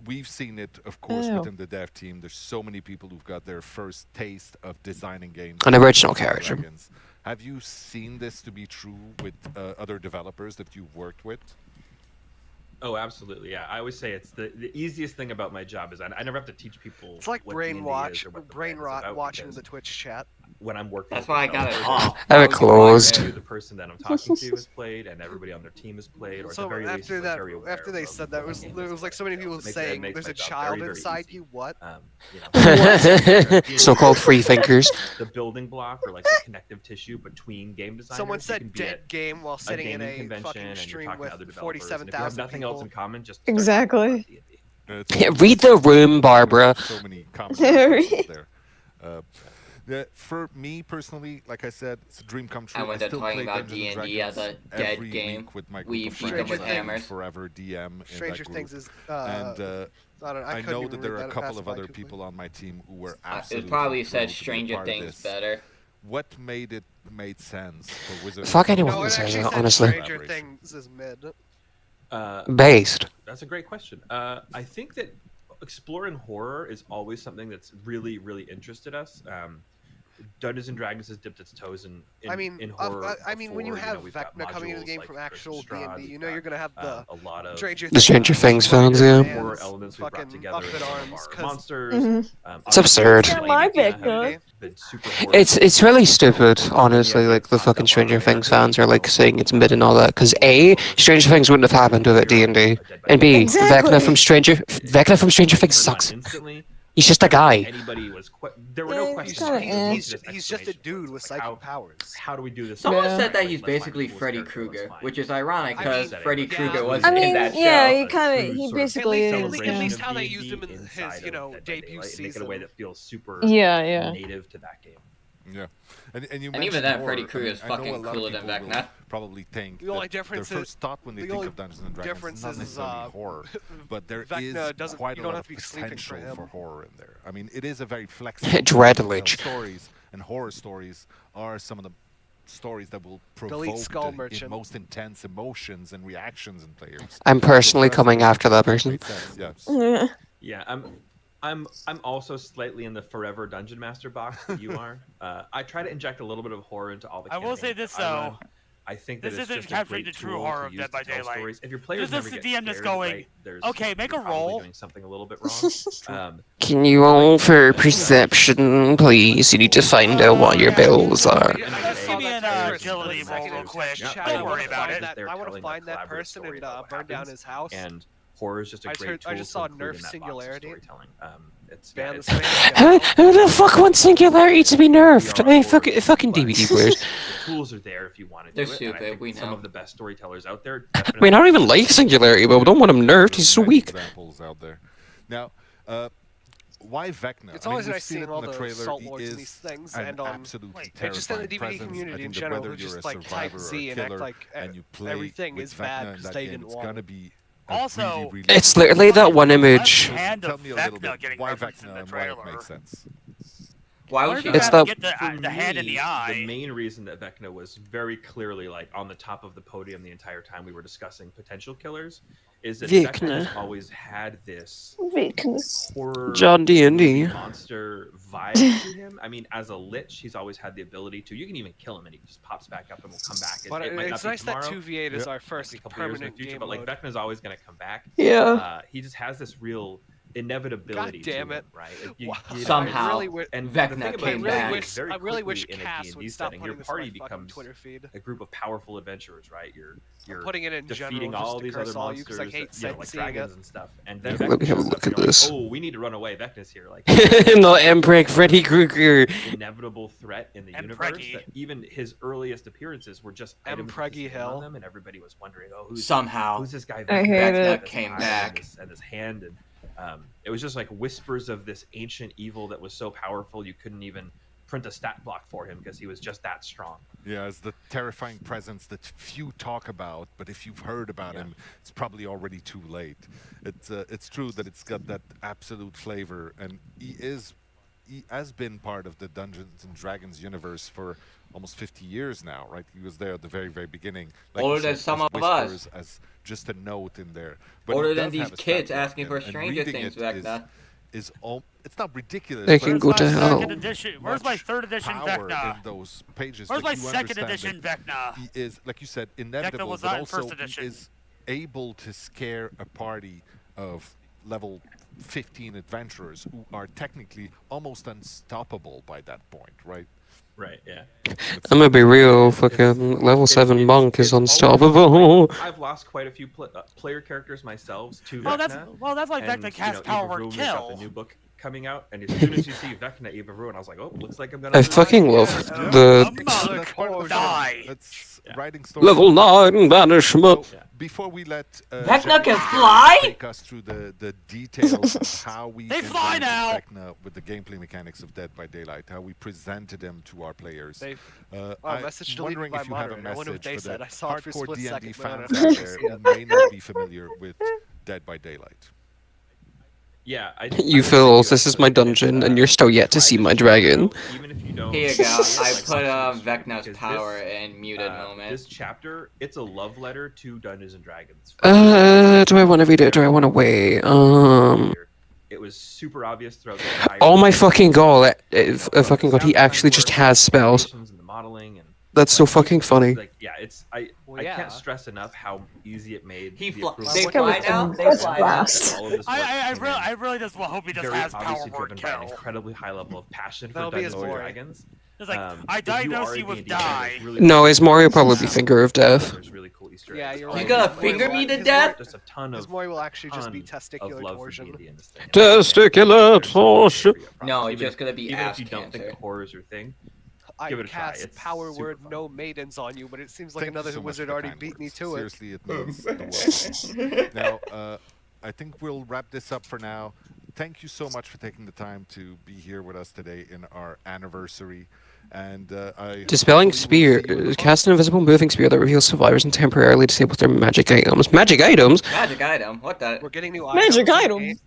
We've seen it, of course, within the dev team. There's so many people who've got their first taste of designing games. An original character. Have you seen this to be true with other developers that you've worked with? Oh, absolutely. Yeah, I always say it's the easiest thing about my job is I never have to teach people. It's like what brain D&D is or what the brain brand is rot about watching because the Twitch chat. When I'm working, That's with why I got it developers, off. I have it closed. The person that I'm talking to has played, and everybody on their team has played, or at So the very least, after is, that, very aware after they of said that, there was like so many people Makes- saying makes there's my a job child very inside easy. you. What? You know, So-called free thinkers. The building block or like the connective tissue between game designers. Someone You said can be dead at game while sitting in gaming a convention fucking and you're stream talking to other with developers, and if you have 47,000 nothing else in people. common, just Exactly. Read the room, Barbara. So many Sorry. there. For me personally, like I said, it's a dream come true. I went I to still talking play about Dungeons and D&D as a Dragons dead every game. week with my group We of beat them friends. with I'm hammers. forever DM in Stranger that Things group. is. And I couldn't know even that there read are a that couple of pacify other quickly. people on my team who were absolutely It probably said thrilled to be a Stranger part of Things this. better. What made sense for Wizards? Fuck anyone No, that it says actually that, said honestly. Stranger Things is mid. Based. That's a great question. I think that exploring horror is always something that's really, really interested us. Dungeons and Dragons has dipped its toes in horror. When you before, have we've got Vecna coming into the modules game like from actual Strahd, D&D, you we've know got, you're gonna have the a lot of Stranger Things fans, yeah. horror elements we brought together in some of our monsters. It's absurd. Yeah, my Vecna. It's really stupid, honestly. Like the fucking Stranger Things fans are like saying it's mid and all that. Because A, Stranger Things wouldn't have happened without D&D, and B, Exactly. Vecna from Stranger Things sucks. He's just a guy. Anybody was there were Yeah, no it's questions. kinda eh. He's just a dude with psychic powers. How do we do this? Someone Yeah. said that he's basically Freddy Krueger, which is ironic because Freddy Krueger wasn't I mean, in that yeah, show. he kind of, he basically is. At least how they used him in his, debut Make it a season. way that feels super Yeah. native to that game. Yeah, and you And even mentioned then, horror. Freddy Krueger is I know fucking a lot of cooler than people will Vecna. Probably think The only that difference their is- first thought when they the think only of Dungeons and Dragons difference is not is, necessarily horror, but there Vecna is doesn't- quite you a don't lot have of to be sleeping for potential him. for horror in there. I mean, it is a very flexible Dreadlich. stories, and horror stories are some of the stories that will provoke Delete Skull the Merchant. most intense emotions and reactions in players. I'm personally So for us, coming after that it person. made sense, yes. Yeah. Yeah, I'm also slightly in the forever dungeon master box that you are. I try to inject a little bit of horror into all the. I will say campaigns this that I run. though. I think that This it's isn't just a capturing great the true tool horror to of use Dead by to tell Daylight. stories. If your players This never is get the DM that's scared, going, right, there's okay, make a you're probably roll. doing something a little bit wrong. Can you roll for perception, please? You need to find out what your bills are. Just give me an agility roll real quick. Don't worry about it. I want to find that person and burn down his house. And horror is just a great tool I just saw to include Nerf in that box of Singularity. storytelling. It's Ban it's the Spanish Who the fuck wants Singularity to be nerfed? Hey, fucking DVD players. The tools are there if you want to do They're it. and I stupid, think we some know. of the best storytellers out there. I mean, I don't even like Singularity, but we don't want him nerfed. He's so weak. Examples out there. Now, why Vecna? It's I mean, always we've nice seen seeing it in all the the trailer. salt He lords in is these things, an and absolutely and just in the terrifying DVD presence. community I in think that general, whether who you're just a like type survivor or Z a and act killer like and you play everything with is Vecna bad in because that they game, didn't it's want gonna it. be Also, really It's literally that one image. Hand Tell of me a little Vecna bit getting why referenced in Vecna the and why it trailer. makes sense. Why would she It's have that. Get the hand in the eye. The main reason that Vecna was very clearly like on the top of the podium the entire time we were discussing potential killers is that Vecna has always had this horror John D&D. monster vibe to him. I mean, as a lich, he's always had the ability to. You can even kill him, and he just pops back up and will come back. But it might it's not nice be tomorrow, that 2v8 is our first a couple years in the permanent future, game but like mode. Vecna's always going to come back. Yeah. He just has this real inevitability. God damn to it! him, right? Somehow, and Vecna came back. I really wish in a Cass D&D would stop setting, putting your this on party my fucking becomes Twitter feed. a group of powerful adventurers, right? You're putting it in defeating general, all just to these curse other all you, monsters, 'cause I hate like seeing dragons it. and stuff. And then Let me have a Vecna shows up look and at you're this. like, oh, we need to run away. Vecna's here, like No, Empreg, Freddy Krueger. inevitable threat in the universe. That even his earliest appearances were just items with his name on them, and everybody was wondering, oh, who's this guy? I hate it. Came back and this hand, and it was just like whispers of this ancient evil that was so powerful you couldn't even print a stat block for him because he was just that strong. Yeah, it's the terrifying presence that few talk about, but if you've heard about him, it's probably already too late. It's true that it's got that absolute flavor, and he has been part of the Dungeons and Dragons universe for almost 50 years now, right? He was there at the very, very beginning. Like Older you said, than some as of us. whispers, as just a note in there. But Older he than does these have a kids stat block, asking for and Stranger reading Things, it Vecna. is all. It's not ridiculous. They but can it's go to got hell. so Where's my much third edition power Vecna? in those pages. Where's that my you second understand edition that Vecna? He is, like you said, inevitable, was but not in also first edition. he is able to scare a party of level 15 adventurers who are technically almost unstoppable by that point, right? Right, yeah. I'm gonna be real, fucking level 7 monk is unstoppable. I've lost quite a few player characters myself to Oh, Vecna. that's like and, Vecna cast power word Eva Ruin got the kill. new book coming out, and as soon as you see Vecna Eva Ruin, I was like, oh, looks like I'm gonna I lose. fucking love the That's part of the fun. That's writing stories. level 9 banishment. So, before we let Vecna can Jeremy fly? take us through the details of how we They fly now! Vecna with the gameplay mechanics of Dead by Daylight, how we presented them to our players. Our message I'm deleted wondering by if you have a moderator. I wonder what message they for said. the I saw it for a hardcore split D&D second, but I fans don't out have to there see who it. may not be familiar with Dead by Daylight. Yeah, You fools, this is my dungeon, and you're still yet to see my dragon. Even if you don't. Here you go. I put Vecna's Vecna's power in muted moment. This chapter, it's a love letter to Dungeons and Dragons. Do I want to read it? Do I want to wait? It was super obvious throughout the entire. Oh my fucking god! Fucking god! He actually just has spells. And the modeling and That's so fucking funny. like yeah, it's I can't stress enough how easy it made. He the fly. approval They process. fly now. They fly. All of this work came in. I really just hope he just Very has power obviously word driven by an kill. incredibly high level of passion for That'll be his Dungeons and boy. Dragons. It's like I if you are diagnose a you with D&D fan, die. there's really No, cool his Mario things probably now. be Finger of Death. There's really cool Easter Yeah, eggs. you're You right. gonna His finger Mori me to his death? Just a ton of. His Mori will actually just be ton testicular of love torsion. For D&D in this thing. Testicular torsion. No, it's Even just gonna be even ass if you don't think cancer. horror is your thing. I Give it a try. cast It's power super word fun. no maidens on you, but it seems like Thank you another so much wizard for the already kind beat me words. to it. Seriously, it means the world. Now, I think we'll wrap this up for now. Thank you so much for taking the time to be here with us today in our anniversary. And Dispelling spear. Cast an invisible moving spear that reveals survivors and temporarily disables their magic items. Magic items? Magic item. What the? We're getting new Magic items. item.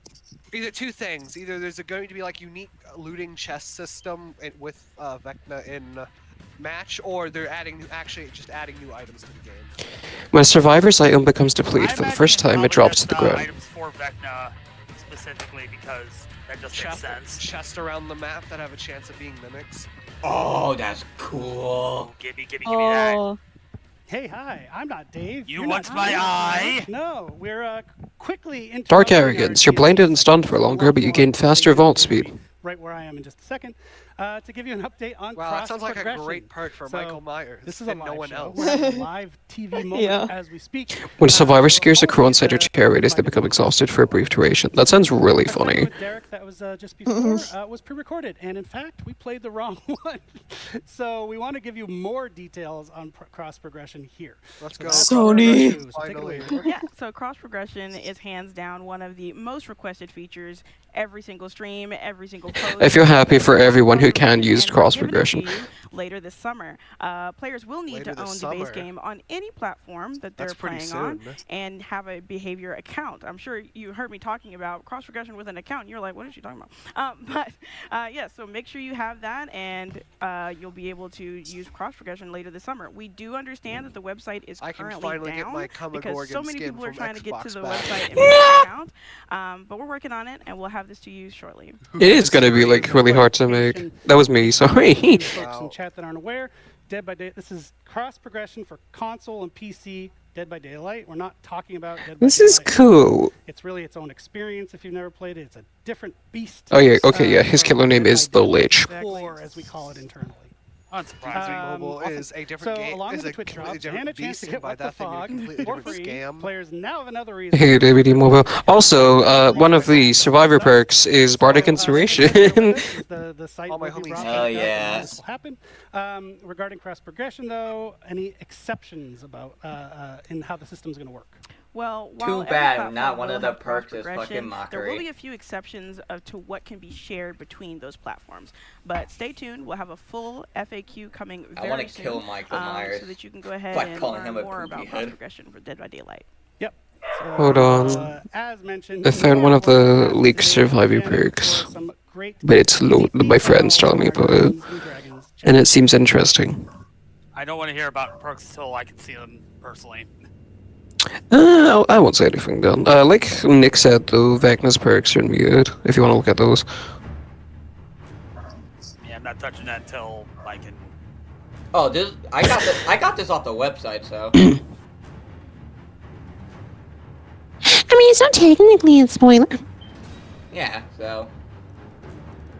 Either two things. Either there's going to be like unique looting chest system with Vecna in match, or they're actually just adding new items to the game. When a survivor's item becomes depleted for the first time, it drops to the ground. Items for Vecna specifically because that just makes sense. Chests around the map that have a chance of being mimics. Oh, that's cool. Give me that. Oh, Hey, hi, I'm not Dave. You You're want not my Dave. eye? No, we're quickly Dark interrupting our arrogance. You're D&D blinded and stunned for session. longer, but you gain faster vault speed. Right where I am in just a second, to give you an update on Wow, that sounds like a cross-progression. great perk for So, Michael Myers This is a and live no one show. else. We're having a live TV moment Yeah. as we speak. When a survivor scares a So crew on site or always, chair radius, they become exhausted for a brief duration. That sounds really my funny. segment with Derek that was just before was pre-recorded, and in fact, we played the wrong one. So we want to give you more details on cross progression here. Let's So go. that's Sony. progression. So take it away. Finally. Yeah, so cross progression is hands down one of the most requested features every single stream, every single post. I feel happy for everyone who who can use and we're cross giving it progression. to you later this summer. Players will need Later to this own the base summer. game on any platform that they're That's pretty playing on soon. and have a behavior account. I'm sure you heard me talking about cross progression with an account. And you're like, what is she talking about? Yeah, so make sure you have that, and you'll be able to use cross progression later this summer. We do understand that the website is I can currently finally get down my because so Kamagorgon many skin people are from trying to get to Xbox the back. website and make an account. But we're working on it, and we'll have this to you shortly. It is gonna be like really hard to make. That was me, sorry. Folks in chat that aren't aware, Dead by Day. This is cross progression for console and PC. Dead by Daylight. We're not talking about Dead by This is Daylight. cool. It's really its own experience if you've never played it. It's a different beast. Oh yeah, okay, yeah. His from killer name Dead by is the Daylight, Lich. Core, as we call it internally. Unsurprising. Mobile is a different so game. along Is with the a Twitch completely drops and a different chance to beast, get and by What the that thing, a Fog completely for different free, scam. players now have another reason. Hey, WD Mobile. Also, one of the survivor perks is Bardic Inspiration. The site All my will be homies. brought Oh, back up and yes. this will happen. Regarding cross progression, though, any exceptions about in how the system's going to work? Well, Too while every bad platform not one will of the have perks is cross-progression, fucking there will mockery. be a few exceptions to what can be shared between those platforms. But stay tuned. We'll have a full FAQ coming I very wanna soon, kill Michael Myers so that you can go ahead by and calling learn him a more poopy about head. cross-progression for Dead by Daylight. Yep. So, Hold on. as mentioned, I found one of the more leaked today survivor again perks, for some great but it's low. My friend's details telling me on our about it, Dungeons and Dragons and it seems interesting. I don't want to hear about perks until I can see them personally. I won't say anything then. Like Nick said, though, Vecna's perks are good if you want to look at those. Yeah, I'm not touching that until I can. Oh, this I got this off the website, so. I mean, it's not technically a spoiler. Yeah, so.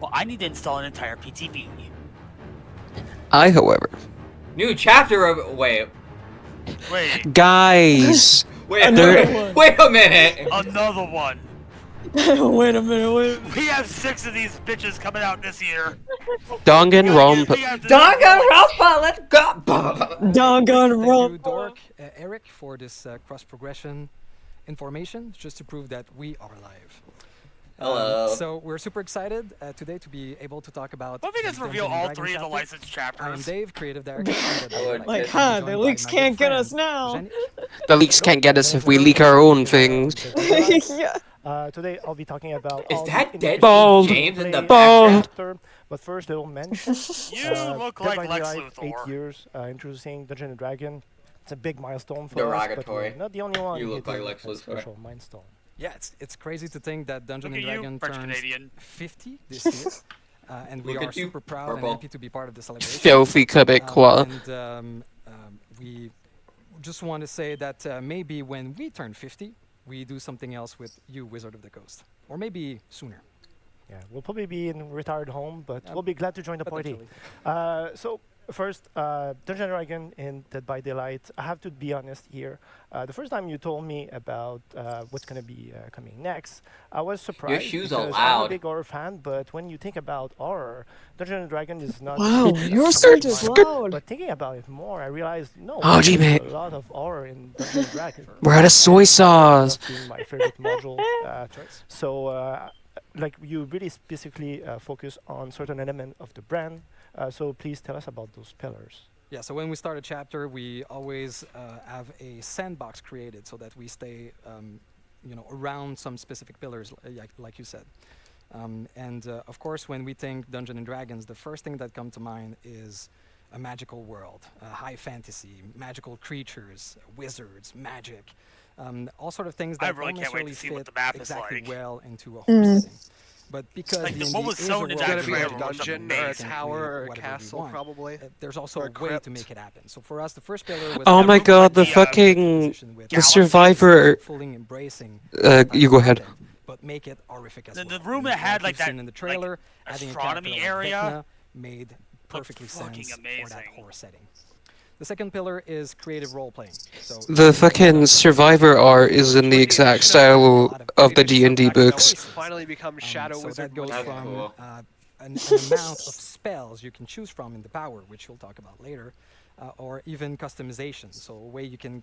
Well, I need to install an entire PTB. However. New chapter of wait. Guys! Wait a minute. Wait a minute. Another one. Wait a minute. We have 6 of these bitches coming out this year. Danganronpa. Danganronpa, let's go. Danganronpa. Thank you, Dork, Eric, for this cross-progression information, just to prove that we are live. Hello. So we're super excited today to be able to talk about. Let me just reveal Dungeons and all Dragons 3 of the chapter. licensed chapters. I am Dave, creative director. Like, the leaks can't get us now. The leaks can't get us if we leak our own things. Yeah. Today I'll be talking about Is all that the dead Bald. James in the Bald. background? But first, little mention. You look Dead like by Lex Daylight, Luthor. 8 years introducing Dungeon and Dragon. It's a big milestone for Derogatory. us, but we're not the only one. You look like hitting Lex a Luthor. special milestone. Yeah, it's crazy to think that Dungeon Look and at you, Dragon French turns Canadian. 50 this year. And we Look are at you, super proud purple. and happy to be part of the celebration. Filthy Quebecois. And we just want to say that maybe when we turn 50, we do something else with you, Wizard of the Coast. Or maybe sooner. Yeah, we'll probably be in retired home, but we'll be glad to join the party. So first, Dungeon and Dragon in Dead by Daylight. I have to be honest here. The first time you told me about what's going to be coming next, I was surprised. shoes are because I'm a loud. big horror fan, but when you think about horror, Dungeon and Dragon is not. Wow, something your that comes skirt is to mind. loud. But thinking about it more, I realized no, Oh, gee, there's mate. a lot of horror in Dungeon and Dragon. We're out of soy sauce. Being my favorite module. So like you really specifically focus on certain element of the brand. So please tell us about those pillars. Yeah, so when we start a chapter, we always have a sandbox created so that we stay, around some specific pillars, like you said. Of course, when we think Dungeons and Dragons, the first thing that comes to mind is a magical world, high fantasy, magical creatures, wizards, magic, all sort of things that I really don't can't wait to necessarily see what fit the map is exactly like. well into a horror setting. But because Like, D&D what was is shown a in world that that trailer we was dungeon or a amazing. tower or a whatever we castle, want. probably. There's also Or a a way to crypt. make it happen. So for us, the first pillar was Oh my that god, the we fucking. position with The galaxies, survivor. fully embracing You go ahead. content, but make it horrific as The well. room And that had, like like, you've that, seen in the trailer, like, adding a astronomy character like area Vecna made perfectly fucking sense for amazing. that horror setting. The second pillar is creative role playing. So The fucking survivor art is in the exact style of the D&D books. Finally becomes Shadow so Wizard. that goes Wizard. from an amount of spells you can choose from in the power, which we'll talk about later, or even customization. So a way you can,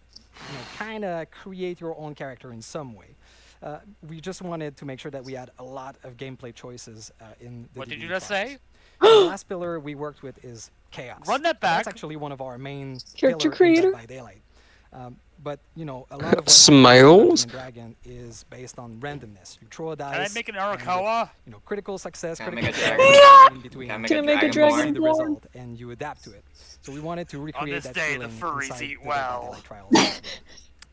kind of create your own character in some way. We just wanted to make sure that we had a lot of gameplay choices in the What did D&D you just products. say? The last pillar we worked with is chaos. Run that back. That's actually one of our main Character pillars in creator. Dead by Daylight. But you know, a lot of what Smiles? happens in Dungeons & Dragon is based on randomness. You throw a dice. Can I make an and Arakawa? you know, critical success, Can I critical make a failure in between. Can I make Can a I make a dragonborn? The dragonborn? result, and you adapt to it. So we wanted to recreate this that day, the feeling furries inside eat the Dead by well. Daylight trials.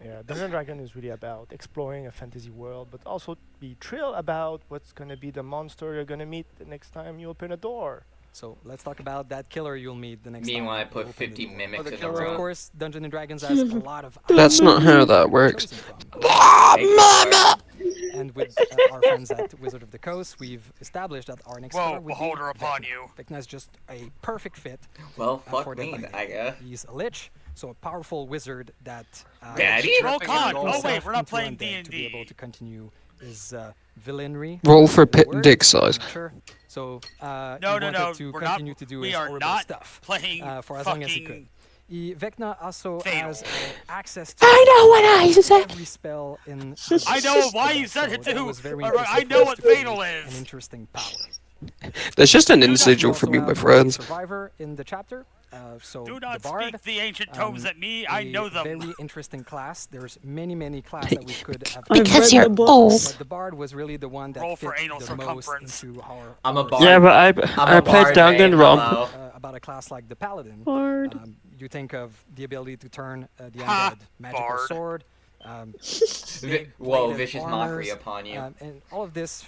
Yeah, Dungeon Dragon is really about exploring a fantasy world, but also be thrilled about what's gonna be the monster you're gonna meet the next time you open a door. So let's talk about that killer you'll meet the next Me time. when I you put open the 50 door. mimics in a So of row. course, Dungeons and Dragons has a lot of. That's not how that works. And with our friends at Wizard of the Coast, we've established that our next Whoa, killer would beholder be upon Vecna. you. Vecna is just a perfect fit. Well, for fuck Dead me, by Daylight. I guess. He's a lich, so a powerful wizard that. Daddy? Roll con. Oh himself wait, we're not into playing undead To be able D&D. to continue his villainry. Roll for Good word, dick size. I'm not sure. So No, he no, wanted no. to We're continue not. to do We his are horrible not stuff playing for as long as he could. fucking Vecna also Fatal. has access to I know what I said. every spell in. I know why you said so it that too. was very Alright, I interesting know for us what to create fatal An is. interesting power. That's just an We individual also for me, have my a friends. survivor in the chapter. So Do not the bard, speak the ancient tomes at me. I know them. Very interesting class. There's many classes that we could have. Because you're old. But the bard was really the one that Roll fit for anal the circumference. most into our. I'm a our bard. Yeah, but I I'm a played bard, mate, Danganronpa. hello. about a class like the paladin. Bard. You think of the ability to turn the Ha, undead magical bard. sword. Whoa, bladed vicious armors, mockery upon you. and all of this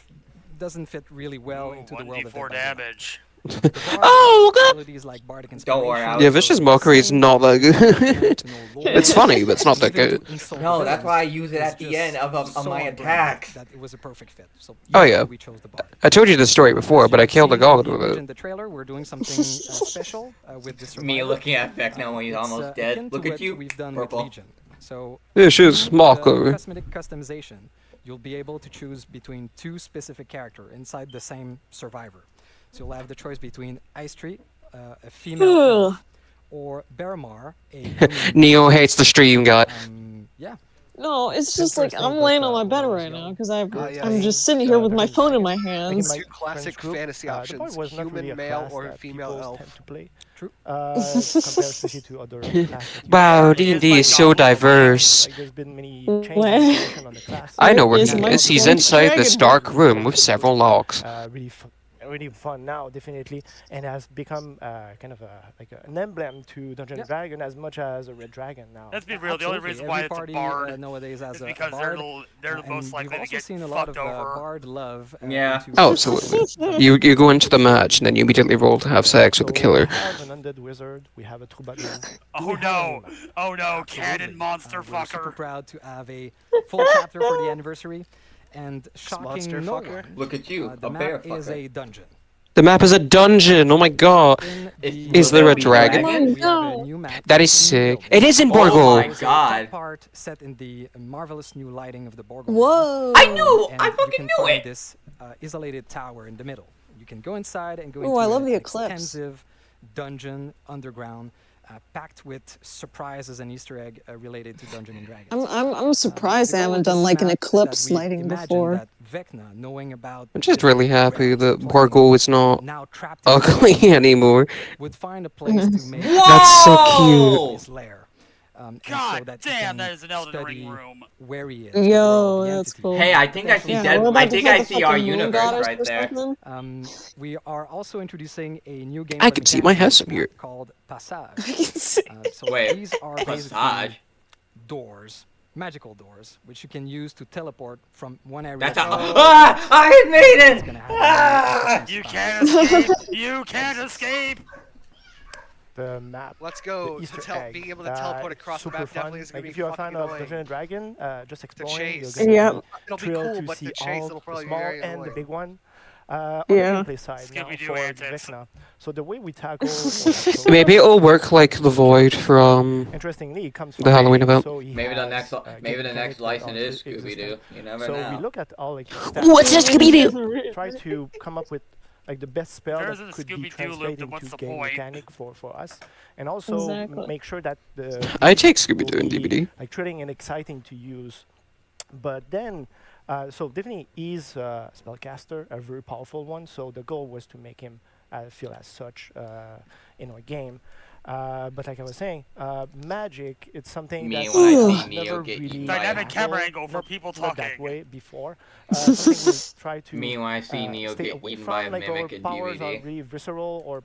doesn't fit really well Ooh, into the world of 1d4 Dead by Daylight. damage. The bard Oh, has God. abilities like bardic Don't worry, I inspiration, Yeah, was Vicious so- Mockery is sing, not that good. to know lore, It's funny, but it's not that even to good. insult No, that's villains why I use it is at the just end of so my on brand attacks. That it was a perfect fit. So Oh, that's yeah. why we chose the bard. I told you this story before, As but you I can killed a see god in with the image it. in the trailer, we're doing something special with this Me survivor. looking at Vecna when he's It's, almost akin dead. to Look at what you, we've done purple. with Legion. So Vicious through the Mockery. cosmetic customization, you'll be able to choose between two specific characters inside the same survivor. So you'll have the choice between Ice Tree, a female elf, or Beramar, a human. Neo hates the stream guy. Yeah. No, it's just Interesting, like I'm but, laying on my when bed I was right now young, because yeah, I'm he- just sitting here with my Dungeons phone in my Dragons, like in hands. my Two classic friends group, fantasy the options: bard was not human really a male class or that female people elf. tend to play. True. Compared especially to other classes. that you Wow, have. D&D is so diverse. Like there's been many Where changes on the classes. I know where is he my is. He's close inside this dragonborn? dark room with several logs. Really fun now, definitely, and has become kind of an emblem to Dungeons and Dragons as much as a red dragon now. Let's be real. The only Absolutely. reason Every why it's a party, bard nowadays has is a because bard. they're the And most you've likely to also get seen a lot fucked of over. bard love. Yeah. into Oh, certain absolutely. Dungeons You go into the match and then you immediately roll to have sex with the So killer. we have an undead wizard. We have a troubadour. Oh no! Oh no! Cannon monster We're super fucker! proud to have a full chapter for the anniversary, and shocking Monster no fucker. one, Look at you, the a bear map is fucker. a dungeon. The map is a dungeon. Oh my god. In Is there a be dragon? We have a new map. That is with a new sick. building. It is in Oh Borgol. my There's a god. top part set in the marvelous new lighting of the Borgol. Whoa! I knew! And I you fucking can knew find it! this isolated tower in the middle. You can go inside and go Ooh, into I love an the eclipse. extensive dungeon underground, packed with surprises and Easter egg related to Dungeons and Dragons. I'm surprised I The goal haven't of done this like an map is that eclipse we've lighting imagined before. that Vecna, knowing about I'm just different really happy realms that of playing, Borgol is not now trapped into ugly a anymore. would find a place to make That's so cute. his lair. And so God that he damn, can that is an Elden study Ring room. where he is. the Yo, world, the that's entity. cool. Hey, I think I see Yeah, dead. we're about I to think kill I the see our fucking moon universe goddess right or there. something. We are also introducing a new game. I can see my house from here. Called Passage. I can see. So Wait, these are basically Passage? doors, magical doors, which you can use to teleport from one area That's to a. another. Ah! I made It's it! gonna have Ah! You can't escape! You can't escape! The map. Let's go. The Easter To egg. being able to teleport across the super map fun. definitely is going Like to if be you're a fan fucking of annoying. Dungeons and Dragons, just The exploring. chase. You're Yep. gonna It'll be thrilled cool, to but see the chase all it'll the probably be small very and the annoying. big one. On Yeah. the gameplay side now Scooby-Doo for antics. Vecna. So the way we tackle or Maybe it'll work like the Void from interestingly it comes from the Halloween game, event. so he Maybe the has, next, maybe the game next mechanic license that is are Scooby Doo. existent. You never So know. we look at all like What's a Scooby-Doo? try to come up with like the best spell There that isn't a could be Scooby-Doo loop, translated then what's into the game point? mechanic for us, and also Exactly. make sure that the I beast take Scooby-Doo will in be, DVD. like thrilling and exciting to use. But then, so definitely he's a spellcaster, a very powerful one. So the goal was to make him feel as such in our game. But like I was saying, magic, it's something Me that when I see we've Neo never get really eaten by Dynamic camera tackled, angle for not, people not that talking. way before. Something we try to me when I see Neo stay get away eaten by a from. Like our mimic in powers are DVD. really visceral or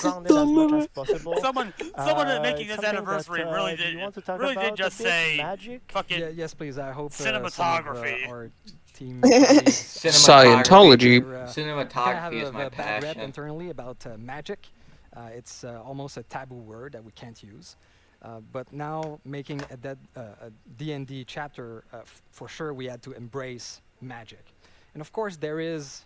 grounded as much as possible. Someone making It's this something that anniversary do you want to talk really did about a just bit? say Magic? fucking Yes, please. I hope some of cinematography. our team colleagues Scientology. kind of have Cinematography is my a bad rep passion. internally about magic. It's almost a taboo word that we can't use. But now making a D&D chapter, for sure we had to embrace magic. And of course there is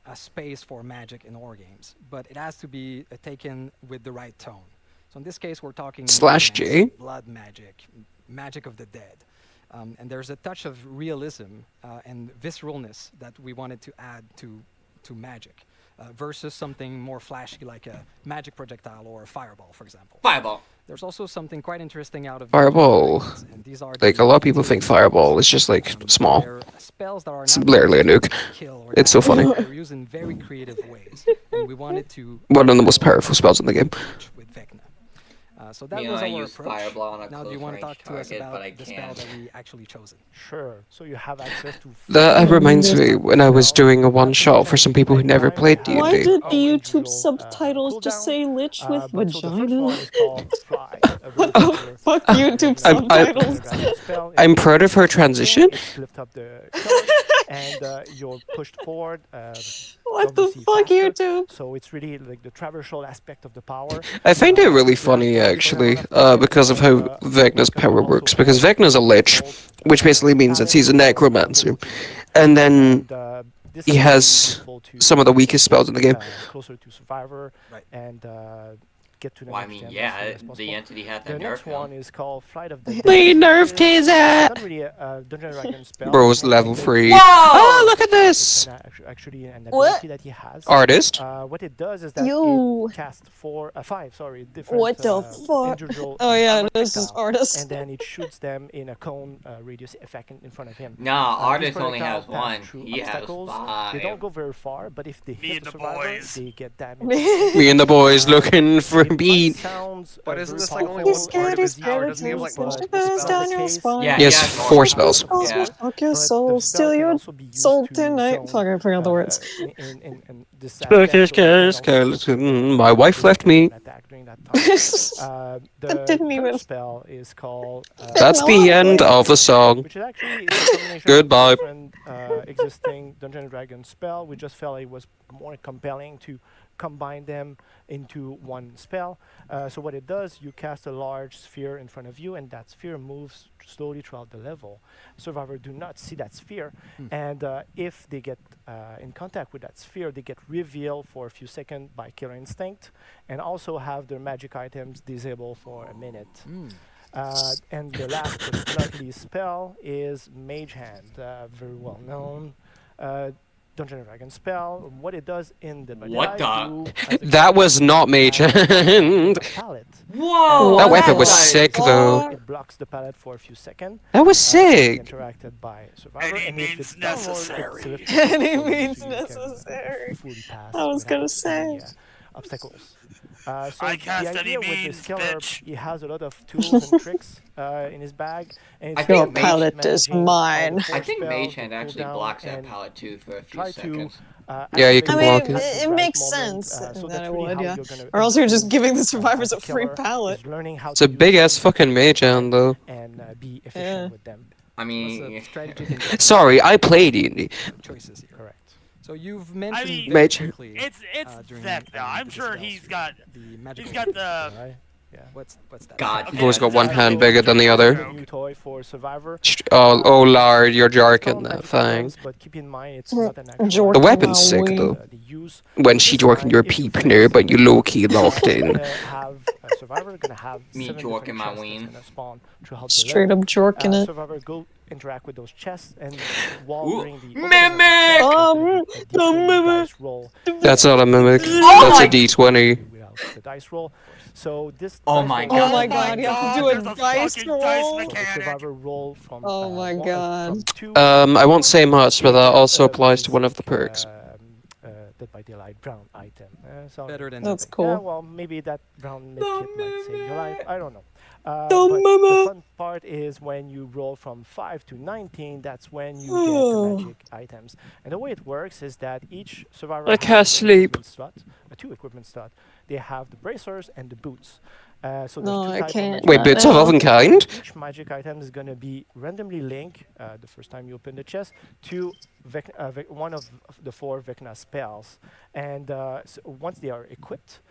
a space for magic in horror games, but it has to be taken with the right tone. So in this case we're talking /J. blood magic, magic of the dead. And there's a touch of realism and visceralness that we wanted to add to magic. Versus something more flashy like a magic projectile or a fireball, for example. Fireball. There's also something quite interesting out of Fireball. and these are Like, a lot of people think Fireball is just, like, small. spells that are It's not literally a used nuke. to kill or It's so damage. funny. They're used in very creative ways, and we wanted to One of the most powerful spells in the game. with Vecna. So that Me was and I our use approach. Fireball on a Now, do you want to close-range talk to us target, about but I the spell can't. that we actually chosen? Sure. So you have access to. That reminds me when I was doing a one-shot for some people who never played D&D. Why did the YouTube subtitles just say Lich with vagina? Is called Fly. Oh, fuck YouTube subtitles. I'm proud of her transition. Lift up the killer, and you're pushed forward. What the fuck, YouTube? So it's really like the traversal aspect of the power. I find it really funny, actually, because of how Vecna's power works. Because Vecna's a lich, which basically means that he's a necromancer. And then he has some of the weakest spells in the game. Closer to Survivor, and get to the Well, I next mean, gen as yeah, soon as possible. the entity had to The nerf next him. one is called Flight of the Dead. They nerfed his ass! It's not really a Dungeon Dragon spell. Bro's It's more level like a 3. key. Oh, look at this! It's actually an What? ability that he has. Artist? What it does is that it casts 5 different What the fuck? individual Oh yeah, this is projectile, artist. and then it shoots them in a cone radius effect in front of him. Nah, These Artist only projectiles has pass one. through He has obstacles. 5. They don't go very far, but if they hit the survivor, they get damaged. Me and the boys looking for a beat. Sounds But isn't this like only You one scared part of his his power? Doesn't he have like skeletons, multiple push spells? down your spine. Yeah, He has has 4 normal spells. spells. Yeah. Fuck your But soul, the spell steal can your also be used soul to tonight. zone, Fuck, I forgot the words. in this Look aspect, so it can also skeleton. My wife left me. attack during that time. The Didn't even- third spell is called That's the end of the song. which is actually it's a combination Goodbye. of different existing Dungeon and Dragon spell. We just felt it was more compelling to combine them into one spell. So what it does, you cast a large sphere in front of you, and that sphere moves slowly throughout the level. Survivor do not see that sphere, and if they get in contact with that sphere, they get revealed for a few seconds by Killer Instinct, and also have their magic items disabled for a minute. And the last but not least spell is Mage Hand, very well known Dungeon and Dragon spell. What it does in the What the? That was not Mage Hand. palette. Whoa! That weapon was that's sick, though. It blocks the palette for a few seconds. That was It can be sick. interacted by Survivor, Any and if means it's downloaded, necessary. it's Any fully, means so you can necessary. fully pass I was gonna without any, say. Obstacles. So I cast the any idea with means, this killer, bitch. he has a lot of tools and tricks in his bag. And I it's think Your about Mage- palette is managing all the mine. four I think spells, Mage the Hand actually cooldown, blocks that and palette too for a few try to seconds. Yeah, you activate can I it block mean, it. at the it right makes moment, sense so that that's it really would, how yeah. you're gonna Or else you're just improve, giving the survivors as a free killer, palette. is learning how It's to a use big them ass fucking Mage Hand, though. and be efficient Yeah. with them. I mean, Sorry, I play D&D. Choices here. Correct. So you've I mentioned mean, very Mage. quickly. it's during, Vecna. I'm the sure spells he's here, got the magical. he's got the Right? Yeah. What's that? God Okay, damn. Boy's got this one is hand actually bigger than the a other. joke. New toy for Survivor. Oh, lard, you're It's jarking called that magic thing. items, but keep in mind it's not an actual Jork The item weapon's my sick, wee. though. they use. When So she this jorking time, your if you peep fail near, but you something, low-key locked it's in. gonna have Survivor gonna have Me 7 jorking different my chests ween. that's gonna spawn throughout the Straight level. up jorking it. Survivor go interact with those chests, and while Ooh, during the opening of the mimic! chest, there's gonna be a D20 mimic. dice roll. That's not a mimic. Oh That's my- a D20. Without the dice roll. So this Oh dice my roll God. Oh my is god, you have to do there's a a dice fucking dice roll. the Survivor roll from Oh my one, god. from 2 I won't say much, but that bigger, also applies basic, to one of the perks. Dead by Daylight brown item. So Better than That's nothing. yeah, cool. well, maybe that brown medkit might save your life. I don't know. Dumb But the mama. fun part is when you roll from 5 to 19, that's when you get the magic items. And the way it works is that each survivor I can't has an sleep. equipment slot, two equipment slot. They have the bracers and the boots. So there's No, two I types of can't. magic Wait, boots of now. oven kind? each magic item is going to be randomly linked the first time you open the chest to one of the 4 Vecna spells. And so once they are equipped,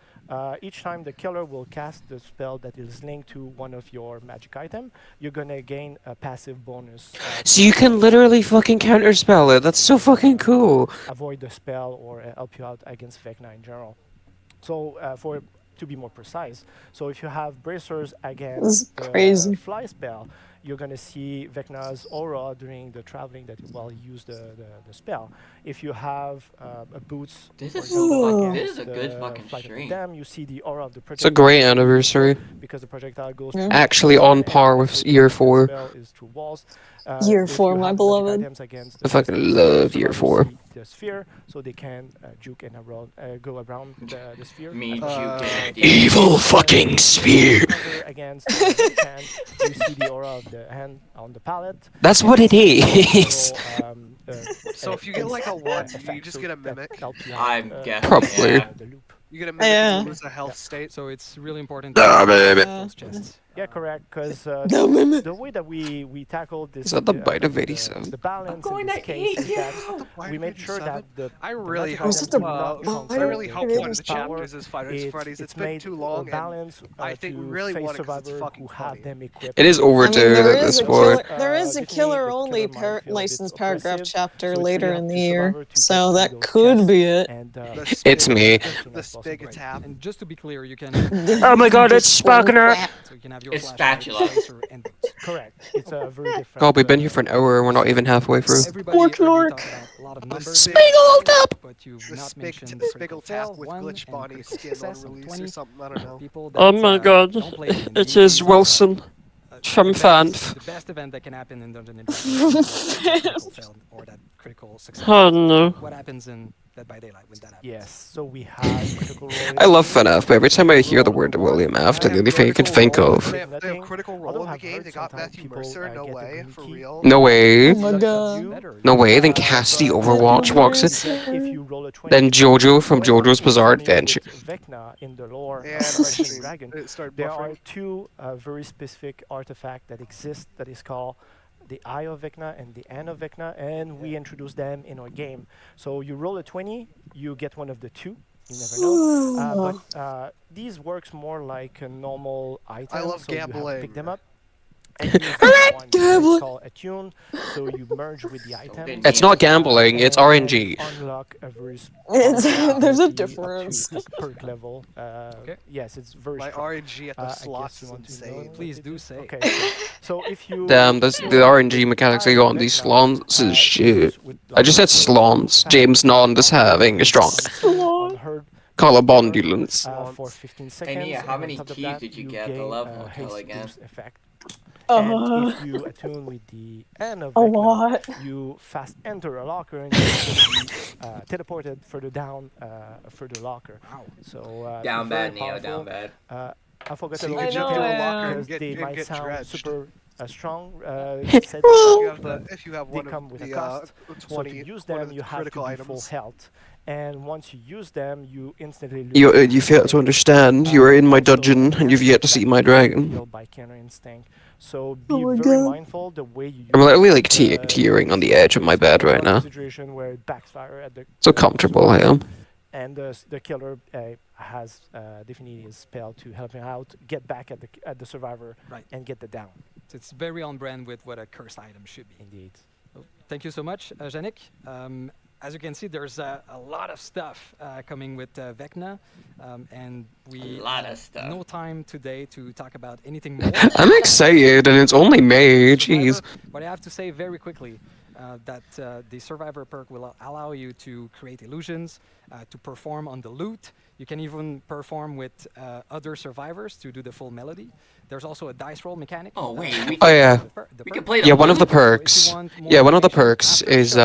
each time the killer will cast the spell that is linked to one of your magic item, you're going to gain a passive bonus. So you can literally fucking counterspell it. That's so fucking cool. Avoid the spell or help you out against Vecna in general. So to be more precise, so if you have bracers This is against the crazy. fly spell, you're going to see Vecna's aura during the traveling that while you use the spell. If you have a boots, This for is example, this is against a good the fucking flight of the stream. dam, you see the aura of the It's a projectile great being weaker anniversary. because the projectile goes Yeah. through Actually air on and par with also year the magic 4. spell is through walls. Year If 4, you my have the magic beloved. items against I the fucking distance, love year survivors 4. see the sphere, so they can juke and around, go around the sphere. Me as well. juking. Evil And fucking if you spear. encounter against the hand, you see the aura of the hand on the palette. That's and what it also the is. little, So if you get like a haste, 1, you effect, just so get a that mimic. help you out, I'm guessing, Probably. yeah. the loop. You get a mimic Yeah. and you lose a health state. So it's really important Ah, to baby. those chests. Yeah, correct. Because No, mimic. the way that we tackled this, Is that the bite of the 87? balance in going this to case eat is that Why we made sure that 87? the I the really magic hope. Was items it the do not bite I trump really of hope the one of the 87? power. chapters is Fighters Freddy's. It's been made too long, and balance I think we to really face want it 'cause it's survivor fucking who have funny. them equipped. It is I mean, overdue there at is this a point. killer. There is a Definitely killer the only killer might feel a bit licensed paragraph oppressive, chapter so it's really later up in to the year, survivor to so get through that those could chests be it. and It's me. as soon The as possible. spigot tap. And just to be clear, you can Oh my god, it's Just plain Spagner. crap. so you can have your It's flashlight, spatula. tracer, and boots. Correct. It's a very different. God, we've been here for an hour and we're not even halfway through. Everybody heard me Lork. talk about a lot of The numbers, spig- Spiggle up! but you've The not spig- mentioned the the critical spiggle tap fail, with 1 glitch and Bonnie critical skin success on on release 20. or something. I don't know. People that, Oh my god. don't play D&D, It is please, Wilson from the best- Fanf. The best event that can happen in Dungeons and Dragons is that critical fail or that critical success. Oh no. What happens in Dead by Daylight when that happens? Yes. So we have critical role. I love FNAF, but every time I hear the word William Afton, the only thing I can think of. They have critical role in the game. They got Matthew Mercer. No way. For real. No way. Oh my god. No way. Then Cassie Overwatch walks in. If you roll a 20, Then Jojo from JoJo's Bizarre Adventure. Vecna in the lore of And Dungeons and Dragons, it started there are buffering. 2 very specific artifacts that exist that is called the Eye of Vecna and the Hand of Vecna, and we introduce them in our game. So you roll a 20, you get one of the 2. You never know. But these works more like a normal item. love so you have to gambling. pick them up. And use that one. It's called attune, so you merge with the item. It's not gambling, it's and RNG. Unlock a very There's a ability up to difference. perk level. Yes, it's very My strong. RNG at the I slots guess you is want to insane. know Please what do it is? say. Okay, so if you Damn, the RNG mechanics I got on these slons is shit. I just said slons. James Nond is having a strong collarbondulance. For 15 Hey seconds. Nia, how and on many top of keys that, did you you get at the gain Love a Hotel haste again? boost effect. And if you attune with the end of Vecna, you fast enter a locker and you're going to be teleported further down for the locker. Wow. So Down it's bad, very Neo, down powerful. bad. I forgot So a you little can jump detail into a locker and because they get might sound dredged. super strong. Said If you have they one come of with a the cost. 20, So to use one of them, the you have to critical be full items. health. And once you use them, you instantly lose. You fail to understand. You are in my dungeon and you've yet to see my dragon. Healed by counter instinct. So be very mindful the way you use I'm literally like the tearing on the edge of my bed right now. situation where it backfire at the So comfortable I am. and the killer has definitely his spell to help him out, get back at the survivor, and get the down. So it's very on brand with what a cursed item should be. Indeed. So thank you so much, Yannick. As you can see, there's a lot of stuff coming with Vecna, and we have no time today to talk about anything more. I'm excited and it's only May, jeez. But I have to say very quickly that the Survivor perk will allow you to create illusions, to perform on the lute. You can even perform with other survivors to do the full melody. There's also a dice roll mechanic. Oh wait, Oh yeah. we can play the Yeah, one of the lute? perks. Yeah, one of the perks is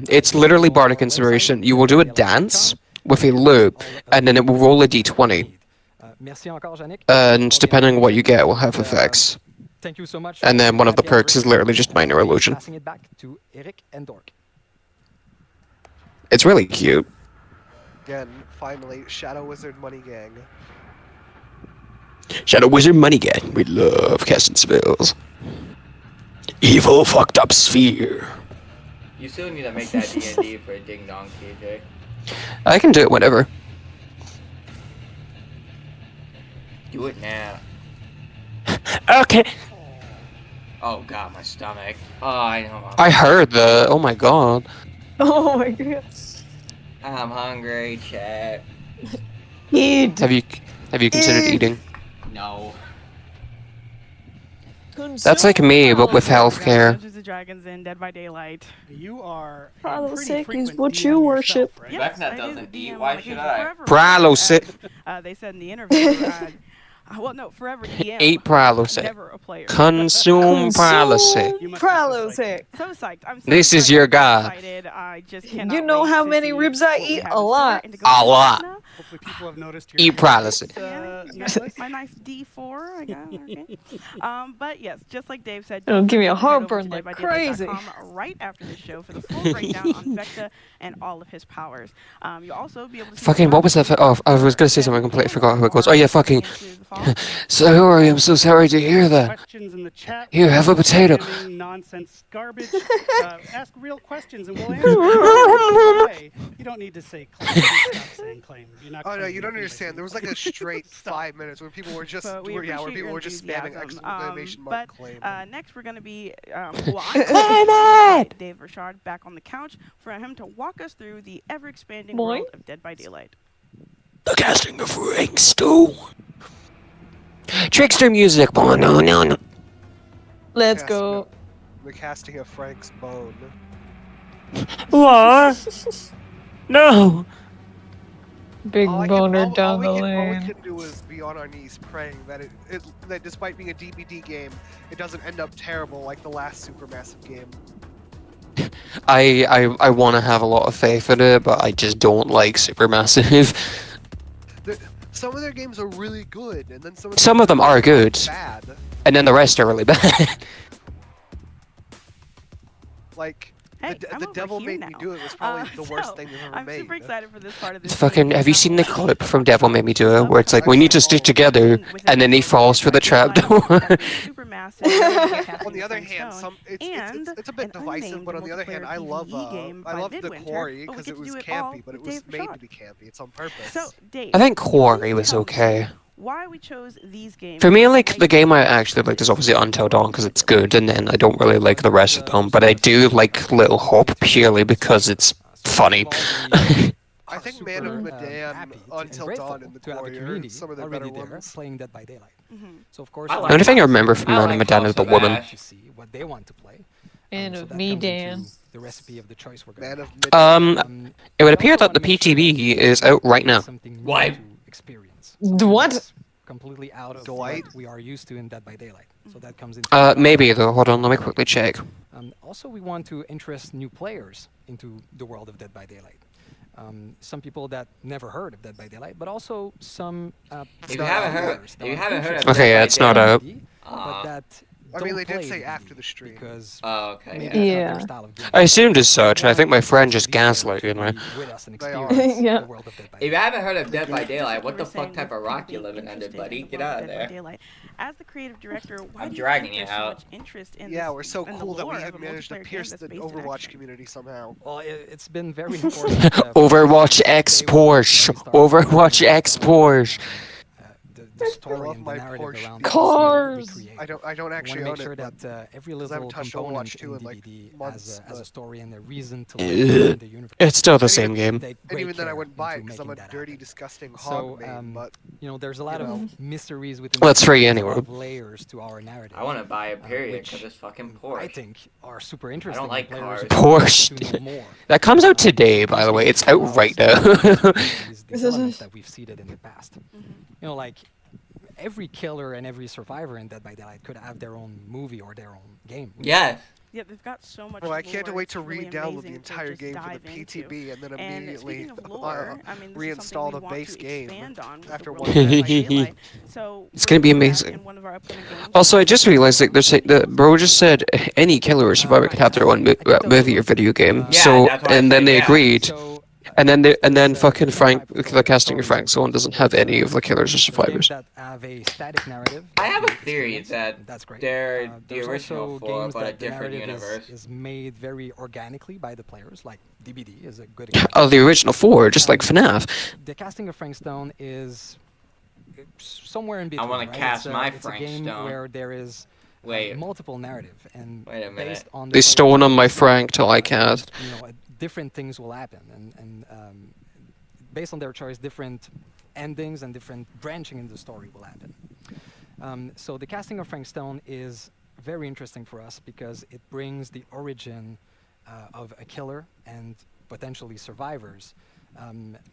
it's literally bardic inspiration. You will do a dance with a loop, and then it will roll a d20. And depending on what you get, it will have effects. Thank you so much. And then one of the perks is literally just minor illusion. Passing it back to Eric and Dork. It's really cute. Again, finally, Shadow Wizard Money Gang. Shadow Wizard Money Gang. We love casting spells. Evil fucked up sphere. You still need to make that D&D for Ding Dong, TJ. I can do it whenever. Do it now. Okay. Oh god, my stomach. Oh, I know. I heard the. Oh my god. Oh my god. I'm hungry, chat. Eat. Have you considered eating? No. That's like me, but with healthcare. Dungeons and Dragons and Dead by Daylight. You are Prilosec is what you worship. Yes, Vecna doesn't eat, why should I? Prilosec. They said in the interview. Well, no, forever DM. Eat Prilosec. Never a player. Consume Prilosec. Prilosec. So psyched. I'm so This is your god. excited. I just cannot You know wait how to many see ribs I what we eat? have A in store lot. and to go A through lot. it now. Hopefully people have noticed your Eat Prilosec. My nice D4. I got okay. But yes, just like Dave said, It'll don't give me forget a to head over heartburn to like deadbydaylight.com crazy. right after the show for the full breakdown on Vecna and all of his powers. You'll also be able to see Fucking, what was that? Oh, I was gonna say something. I completely forgot who it was. Oh yeah, fucking. Sorry, I'm so sorry to hear that. Questions in the chat. Here, have a potato. Nonsense garbage. Ask real questions and we'll answer them. You don't need to say claim. Stop saying claim. You're not Oh no, you don't understand. There was like a straight 5 minutes where people were just where people were just spamming exclamation mark claim. Next, we're going to be I'm Dave Richard back on the couch for him to walk us through the ever-expanding world of Dead by Daylight. The casting of Ringstone. Trickster music. Oh, no, no, no. Let's go. The casting of Frank's bone. What? No. Big boner down the all we lane. can do is be on our knees praying that that despite being a DBD game, it doesn't end up terrible like the last Supermassive game. I want to have a lot of faith in it, but I just don't like Supermassive. Some of their games are really good, and then some of them are good, bad. And then the rest are really bad. Like Hey, the Devil Made Me Do It was probably the worst thing they've ever made. I'm super excited for this part of this. It's fucking. Have you seen the clip from Devil Made Me Do It, where it's like we need to stick together, and then he falls for the trapdoor? On the other hand, it's a bit divisive, but on the other hand, I love the Quarry because it was campy, but it was made to be campy. It's on purpose. So, Dave, I think Quarry was okay. Why we chose these games? For me, like the game I actually liked is obviously Until Dawn because it's good, and then I don't really like the rest of them. But I do like Little Hope purely because it's funny. I think Man of Medan, Until Dawn, and the Quarry are some of the better ones. Playing Dead by Daylight. So of course, The only thing I remember from Man of Medan is the woman. To see what they want to play. Man of Medan. The recipe of the choice we're going to It would appear that the PTB is out right now. Why? What? Completely out of what we are used to in Dead by Daylight. So that comes into Maybe though. Hold on, let me quickly check. Also, we want to interest new players into the world of Dead by Daylight. Some people that never heard of Dead by Daylight, but also some. If you haven't heard of Okay, yeah, it's not out. But that I mean, they did say after the stream. Because okay. Yeah. I assumed as such, and I think my friend just gaslighted me. Yeah. If you haven't heard of Dead by Daylight, what the fuck type of rock you living under, buddy? Get out of there. As the creative director, why I'm do dragging you you think there's so out. much interest in Yeah, this, we're so in the cool that we lore have of a managed to multiplayer game pierce that's the based in Overwatch action? community somehow. Well, it's been very important. Overwatch X Porsche. Overwatch X Porsche. The story and the narrative around Cars. I don't actually want own to make sure it, that every I little haven't touched component Overwatch 2 in in like DBD months, has a story and a reason to Uh, live in the universe. It's still the same game. And even then, I wouldn't buy it because I'm a dirty, disgusting hog main. But you know, there's a lot of mysteries within. Well, it's free the anyway. Layers to our narrative. I want to buy a period because which it's fucking Porsche. I think are super I interesting. don't like and cars. players to know Porsche. more. That comes out today, by the way. It's out right now. These elements that we've seeded in the past. You know, like every killer and every survivor in Dead by Daylight could have their own movie or their own game. Yes. Yeah, they've got so much. Well, I can't lore. wait to It's really re-download the amazing to entire just game for the dive into. PTB and then And immediately speaking of lore, I mean, this is something reinstall we the want base to game expand on with after the one world of Dead by day. Daylight. So It's gonna be amazing. in one of our upcoming games. Also, I just realized that they're saying that bro just said any killer or survivor could have their own movie or video game. Yeah, So that's what I and then said, they yeah. agreed. And then fucking Frank, the story casting of Frank, someone doesn't have any of the killers or survivors. That have a static narrative. I have a theory that that's great. they're the There's original also 4, games but a that the different narrative universe. is made very organically by the players, like DBD is a good example. Oh, the original 4, just like FNAF. The casting of Frank Stone is somewhere in between. I want to cast my it's Frank a game Stone. where there is multiple narrative, and Wait a minute. based on They stole on my Frank till I cast. Different things will happen, and based on their choice, different endings and different branching in the story will happen. So the casting of Frank Stone is very interesting for us because it brings the origin of a killer and potentially survivors,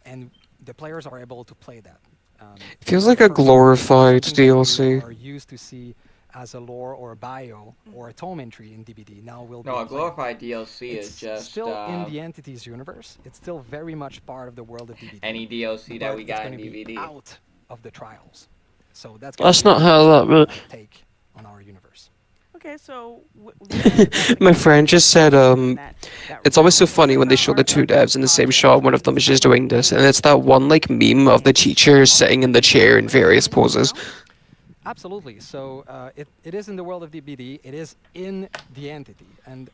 and the players are able to play that. It feels like a glorified DLC. Are used to see as a lore or a bio or a tome entry in DBD now will be No, a glorified DLC it's is just still in the entities universe. It's still very much part of the world of DBD. any DLC that we got in it's DVD. be out of the trials, so that's not how that works. Take on our universe. Okay, so My friend just said, it's always so funny when they show the two devs in the same shot, one of them is just doing this, and it's that one, like, meme of the teacher sitting in the chair in various poses. Absolutely. So it is in the world of DBD. It is in the entity, and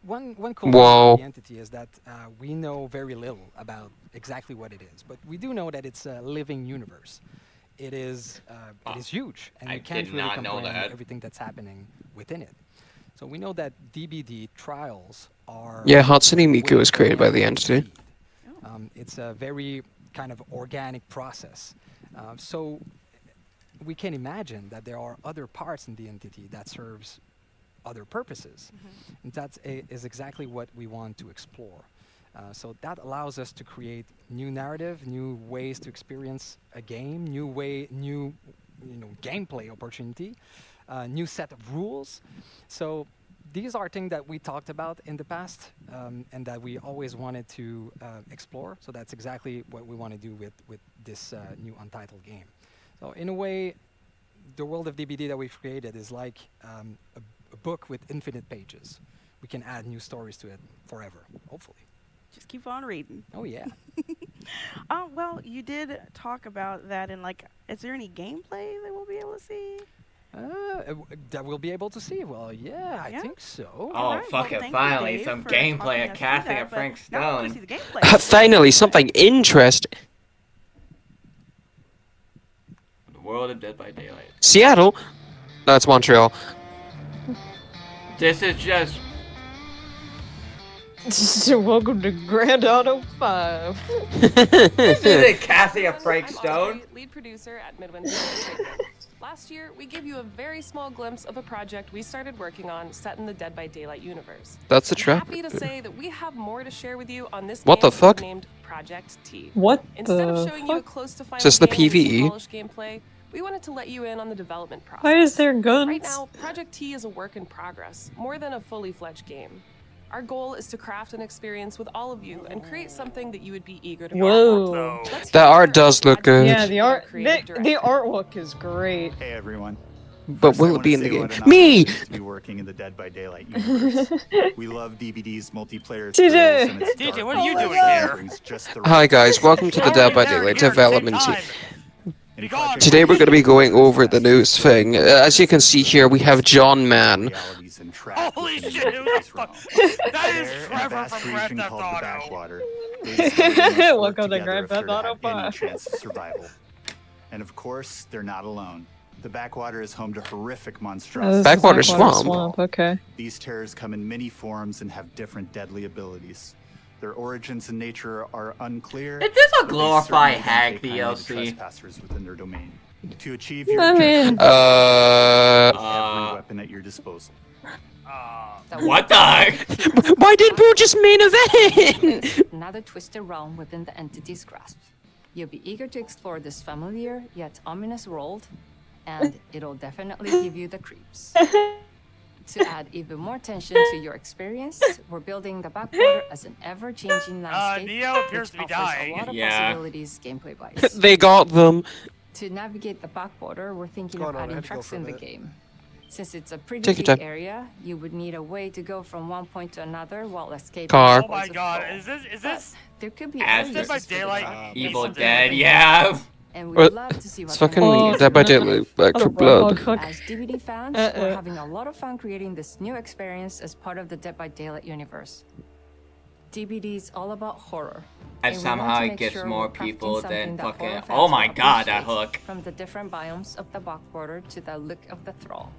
one cool thing about the entity is that we know very little about exactly what it is, but we do know that it's a living universe. It is huge, and you can't really comprehend everything that's happening within it. So we know that DBD trials are... Yeah, Hatsune Miku was created by the entity. It's a very kind of organic process. So we can imagine that there are other parts in the entity that serves other purposes. And that is exactly what we want to explore. So that allows us to create new narrative, new ways to experience a game, new gameplay opportunity, new set of rules. So these are things that we talked about in the past and that we always wanted to explore. So that's exactly what we want to do with this new Untitled game. So in a way, the world of DBD that we've created is like a book with infinite pages. We can add new stories to it forever, hopefully. Just keep on reading. Oh, yeah. Well, you did talk about that in, like, is there any gameplay that we'll be able to see? That we'll be able to see. Well, yeah, I think so. Oh, fucking finally, some gameplay of casting of Frank Stone. Finally, something interesting. The world of Dead by Daylight. Seattle? No, it's Montreal. This is just... Welcome to Grand Auto 5. This is a casting of Frank Stone. Lead producer at Midwinter. Last year, we gave you a very small glimpse of a project we started working on set in the Dead by Daylight universe. That's a trap. Happy to say that we have more to share with you on this What game the fuck? named Project T. What Instead the of showing you a fuck? close to final Is this the game with some PvE? polished gameplay, we wanted to let you in on the development process. Why is there guns? Right now, Project T is a work in progress, more than a fully fledged game. Our goal is to craft an experience with all of you and create something that you would be eager to Whoa. That art does look good. Yeah, the artwork is great. Hey everyone. But will it be in the game? Me! To be working in the Dead by Daylight universe. We love DBD's multiplayer TJ! thrills and its TJ, dark what are you humor doing that here? brings just the Hi right guys, welcome to the Dead by Daylight development team. Today we're going to be going over the news thing. As you can see here, we have John Mann. Holy shit! That is Trevor from Grand Theft Auto. Welcome to Grand Theft Auto 5. Chance of survival. And of course, they're not alone. The backwater is home to horrific monstrosities. Backwater swamp. Okay. These terrors come in many forms and have different deadly abilities. Their origins and nature are unclear. Is this a but they glorified certainly hag take kindly to DLC? Trespassers within their domain. To achieve your I objective, mean, every weapon at your disposal. What the heck? Why did Boo just main event? Another twisted realm within the entity's grasp. You'll be eager to explore this familiar yet ominous world, and it'll definitely give you the creeps. To add even more tension to your experience, we're building the backwater as an ever-changing landscape. Neo appears to be dying. A lot of possibilities gameplay-wise. They got them. To navigate the backwater, we're thinking of adding trucks in the game. Since it's a pretty Take your big time. area, you would need a way to go from one point to another while escaping. Car. Oh my god, is this there could be Dead by Daylight? Evil Dead, yeah. And Well, we'd love to see it's what fucking Dead by Daylight, Back for Blood. As DVD fans, we're having a lot of fun creating this new experience as part of the Dead by Daylight universe. DBD is all about horror. And we somehow want to it make gets sure more we're crafting people something than that fucking. horror fans Oh my will god, that appreciate, hook. From the different biomes of the backwater to the look of the thrall.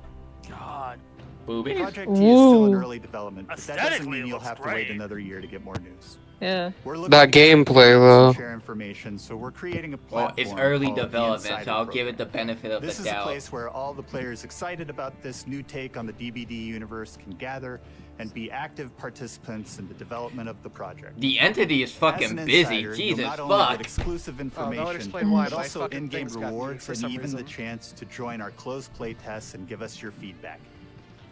God. Booby. Project T is still in early development, but that doesn't Aesthetically, mean it you'll looks have to wait great. another year to get more news. Yeah. We're looking That to gameplay, though. share information, so we're creating a Well, platform it's early called the development, Insider so I'll Program. give it the benefit of This the is a doubt. place where all the players excited about this new take on the DBD universe can gather and be active participants in the development of the project. The entity is As fucking an busy. insider, Jesus you'll not only fuck. get exclusive information, explain why but my also fucking in-game things got muted rewards for and some even the reason. chance to join our closed play tests and give us your feedback.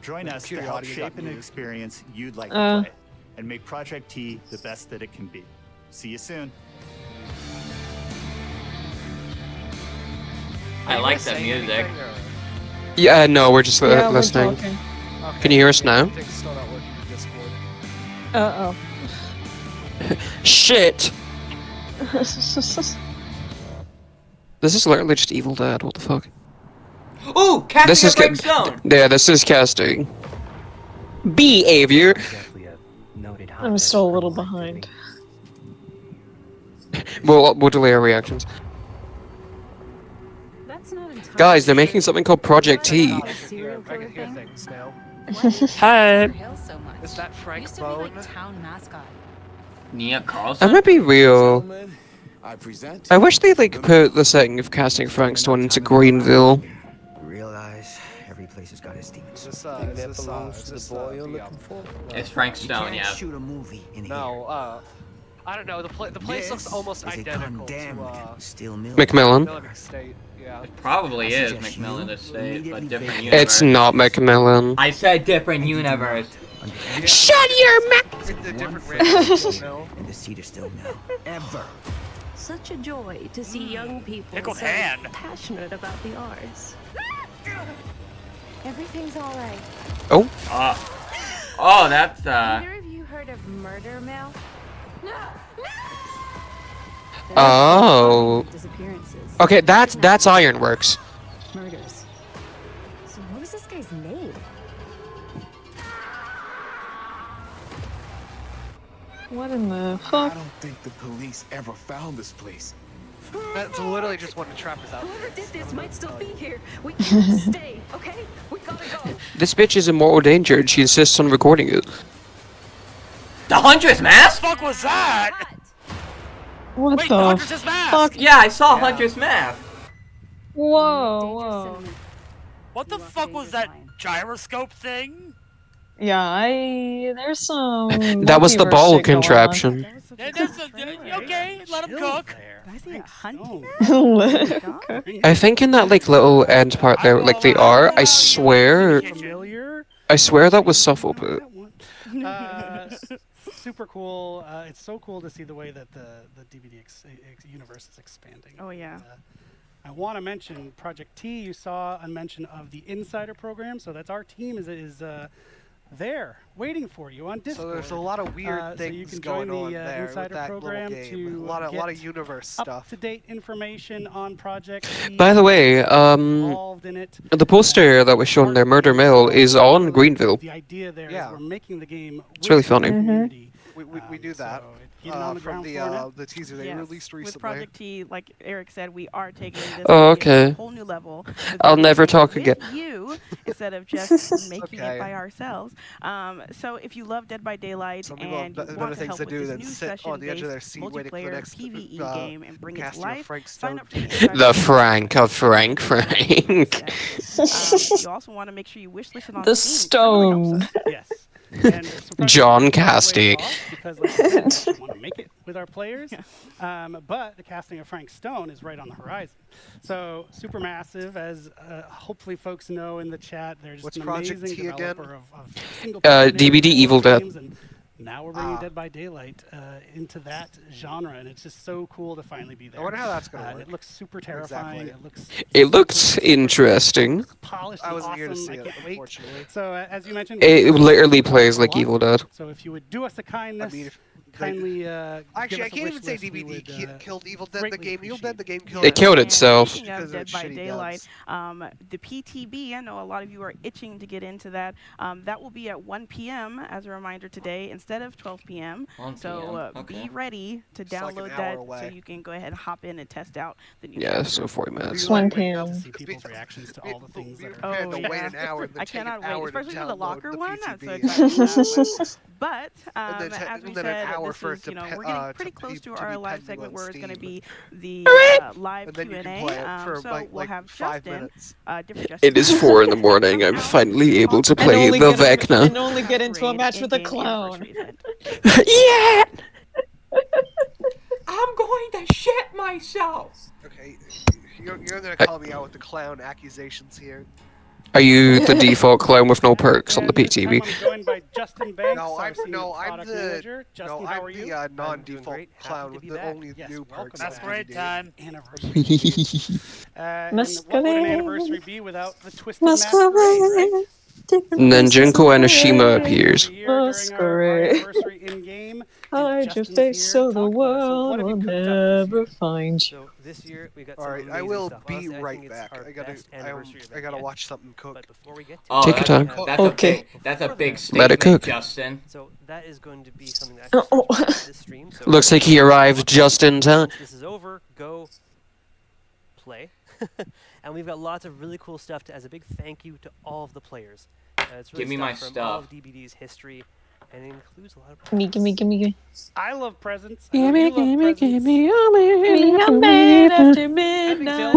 Join The us to computer help audio got shape an muted. experience you'd like to play and make Project T the best that it can be. See you soon. I like the music. Yeah, no, we're just Yeah, we're listening. talking. Can you hear us now? Things still not working in Discord. Uh-oh. Shit! This is literally just Evil Dead. What the fuck? Ooh, casting This a is break stone. Yeah, this is casting. Behavior. I'm still a little behind. We'll delay our reactions. Guys, they're making something called Project T. I can hear things now. Hi. Is that Frank Bone? Nia I Carlson. might be real. I present. I wish they'd like put the setting of casting Frank Stone into Greenville. Realize every place has got its demons. Is this the boy you're looking for? It's Frank Stone, yeah. Shoot a movie in No, I don't know. The place looks almost identical to Still Macmillan. Millennium Estate. Yeah. It probably is Macmillan Estate, but different universe. It's not Macmillan. I said different universe. Shut your mouth! The different races. And the cedar still no. Ever. Such a joy to see young people Pickled so hand. passionate about the arts. Everything's all right. Oh. Oh, that's Either of you heard of Murder Mill? Oh. Disappearances. Okay, that's Ironworks. Murders. So what was this guy's name? What in the fuck? I don't think the police ever found this place. That's literally just one of the trappers out Whoever there. did this might still be here. We can't stay, okay? We gotta go. This bitch is in mortal danger and she insists on recording it. the Huntress mask. What the fuck was that? What Wait, the the Huntress's mask. fuck? Yeah, I saw Huntress mask. Whoa. What the fuck was that gyroscope thing? Yeah, there's some. That was the multiverse ball shit going on. contraption. Okay, let him cook. I see a hunting. Okay. I think in that like little end part there, like they are. I swear that was Suffle put. Super cool. It's so cool to see the way that the DVD universe is expanding. Oh yeah. I want to mention Project T. You saw a mention of the Insider Program, so that's our team is there waiting for you on Discord. So there's a lot of weird so you things can going join on the there Insider with that Program little game. to A lot get of universe stuff. up-to-date information on Project T. By the way, involved in it. the poster that was shown there, Murder Mill, is on Greenville. The idea there is we're making the game. It's really funny. We do that. on the From ground floor now? the teaser they Yes. released recently. With Project T, like Eric said, we are taking this Oh, idea to a okay. whole new level. I'll never talk with again. you instead of just making Okay. it by ourselves. So if you love Dead by Daylight Some people and have you better want to things help to with do this than new sit on the edge of their session-based seat waiting for the multiplayer next PvE game and bring it to casting of life, Frank sign up for Stone. the Insider The Program. Frank of Frank. You also want to make sure you wish list it on The Steam. It really helps stone. us. Yes. And John Casty. because like I said, we want to make it with with our players. But the casting of Frank Stone is right on the horizon. So Supermassive, as hopefully folks know in the chat, they're just an amazing developer of single-player DBD Evil Dead. games, and now we're bringing Dead by Daylight into that genre, and it's just so cool to finally be there. I wonder how that's going to work. It looks super terrifying. Exactly. It looks interesting. Polished. I wasn't awesome. here to see I it, can't wait. unfortunately. So as you mentioned, It literally plays like Evil Dead. So if you would do us a kindness, kindly actually, I give us a can't even say wish list, DBD killed Evil Dead the game. Evil Dead the game killed It killed itself. Speaking of Dead by Daylight, the PTB, I know a lot of you are itching to get into that. That will be at 1 p.m. as a reminder today instead of 12 p.m. So be ready to download that so you can go ahead and hop in and test out the new. Yeah, so 40 minutes. 1 p.m. To see people's reactions to all the things that are. Oh, yeah. Wait an hour, I cannot wait, especially for the locker one. I'm so PTB. excited for that one. But as we then said, an hour this for is, it to we're getting pretty to close to be our live pending segment on where it's going to Steam. be the live And then you can Q&A. play it for So we'll have 5 Justin, minutes. different Justin. It is 4 in the morning. I'm finally able to play the Vecna. And only get into a match with a clown. Yeah! I'm going to shit myself. Okay, you're gonna call me out with the clown accusations here. Are you the default clown with no perks on the PTV? I'm joined by Justin Banks, No, our I'm senior the product manager. Justin, how are you? non-default clown with the only new perks. That's great time. Anniversary. And what would an anniversary be without the twisted masquerade, right? And then Junko Anishima appears. Masquerade. In-game. Hide your face so the world will never find you. So this year we got All right, I will be right back. I gotta watch something cook. But before we get to Oh, Take your time. That's a big Let it statement, cook. Justin. So that is going to be something that actually starts this stream. So Looks like he arrived just in time. Once this is over, go play. And we've got lots of really cool stuff as a big thank you to all of the players. It's really Give me my from stuff. all of DBD's history, and it includes a lot of Gimme. I love presents. Gimme, gimme. Me a man after midnight.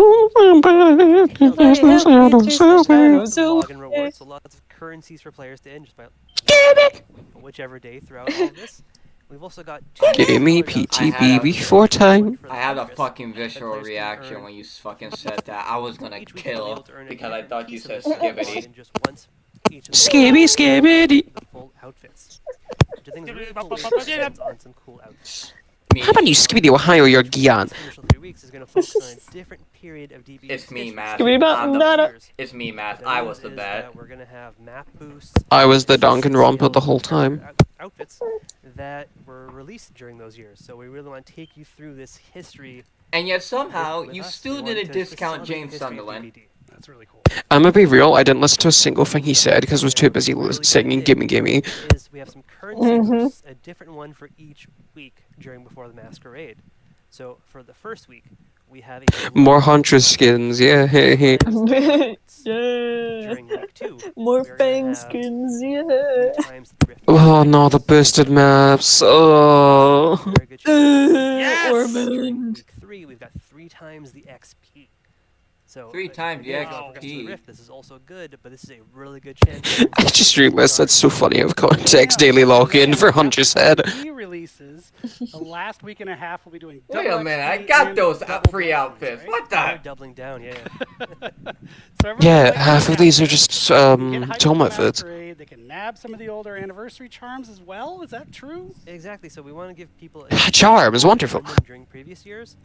login rewards, so lots of currencies for players to end just by whichever day throughout all of this. We've also got Give me PTB before time. I had a fucking visceral reaction when you fucking said that. I was gonna kill because I thought you said skibbity. Skibbity. Full outfits. Which I think is really cool way to spend on some cool outfits. How about you Skibbity Ohio your Gian? Initial 3 weeks is going to focus on a different period of DB's It's me, history. Matt. It's me, Matt. I was the bad. We're going to have map boosts. I was the Danganronpa the whole time. Outfits that were released during those years. So we really want to take you through this history. And yet somehow you still didn't discount James Sunderland. That's really cool. I'm gonna be real, I didn't listen to a single thing he said because I was too busy singing Gimme Gimme. We have some currency boosts, a different one for each week before the masquerade. So for the first week, we have More Huntress skins, yeah. Yeah. During week 2, More fang skins, yeah. Oh no, the boosted maps. Oh. Yes! Orban. Week 3, we've got 3 times the XP. So 3 times the XP. Rift, this is also good, but this is a really good chance. I just realized that's so funny of context daily login for Huntress Head. Releases. The last week and a half we'll be doing. Wait a minute, I got those free outfits. What the? Doubling down, yeah. Yeah, half of these are just tome outfits. They can nab some of the older anniversary charms as well. Is that true? Exactly. So we want to give people Charm is wonderful. During previous years,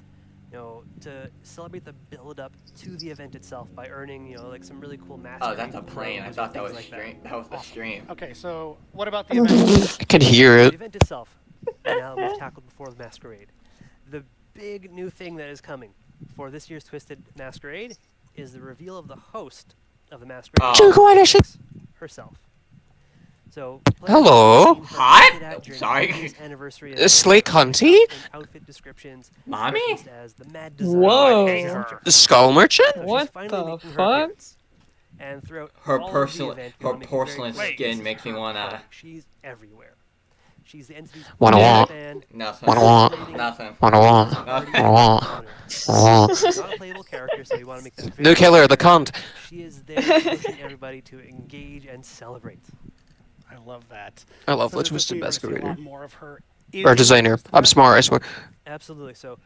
to celebrate the build-up to the event itself by earning, like some really cool masks. Oh, that's a plane. I thought that was stream. That was the stream. Okay, so what about the event? I can hear it. The event itself. Now we've tackled before the masquerade. The big new thing that is coming for this year's Twisted Masquerade is the reveal of the host of the masquerade. Herself. So, hello. Hot? Sorry. Slay Cunty? Outfit descriptions. Mommy? As the mad Whoa. Skull Merchant? What the fuck? And throughout her porcelain skin makes me wanna. She's everywhere. She's the entity's fan. Nothing. Nothing. She's not a playable character, so we want to make that very No killer, the cunt. She is there pushing everybody to engage and celebrate. I love that. I love so the Twisted Masquerade. A Masquerade. lot more of her Or designer. I'm smart, I swear. Absolutely. So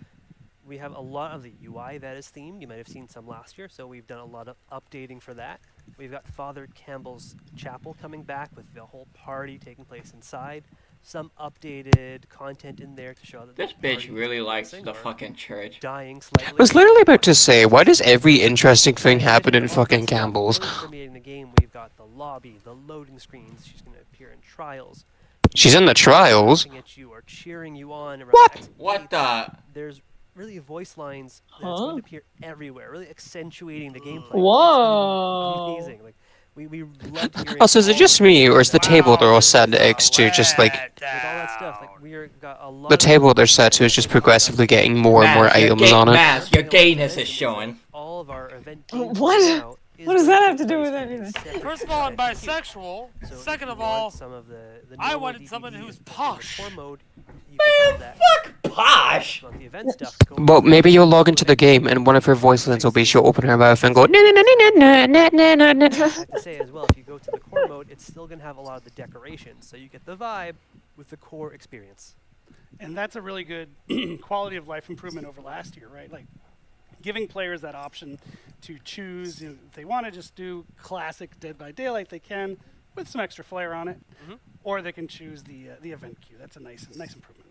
we have a lot of the UI that is themed. You might have seen some last year, so we've done a lot of updating for that. We've got Father Campbell's Chapel coming back with the whole party taking place inside. Some updated content in there to show that this bitch really likes the fucking church. Dying I slightly. was literally about to say, why does every interesting thing happen in fucking Campbell's? Really permeating the game, we've got the lobby, the loading screens. She's going to appear in trials. She's in the trials? At you or cheering you on around What? What the? There's really voice lines that's going to appear everywhere, really accentuating the gameplay. Whoa. It's amazing. Like we love hearing. Also, is it just me, or is the table they're all set next to just like... with all that stuff, like we got a lot The table they're set to is just progressively getting more and more items on it. Mass, your gayness is showing. All of our event What? What does that have to do with anything? First of all, I'm bisexual. Second of all, I wanted someone who's posh. Fuck posh! Well, maybe you'll log into the game and one of her voice lines will be she'll open her mouth and go na na na na na na na na. I have to say as well, if you go to the core mode, it's still going to have a lot of the decorations, so you get the vibe with the core experience. And that's a really good quality of life improvement over last year, right? Like giving players that option to choose, you know, if they want to just do classic Dead by Daylight, they can with some extra flair on it, or they can choose the event queue. That's a nice improvement.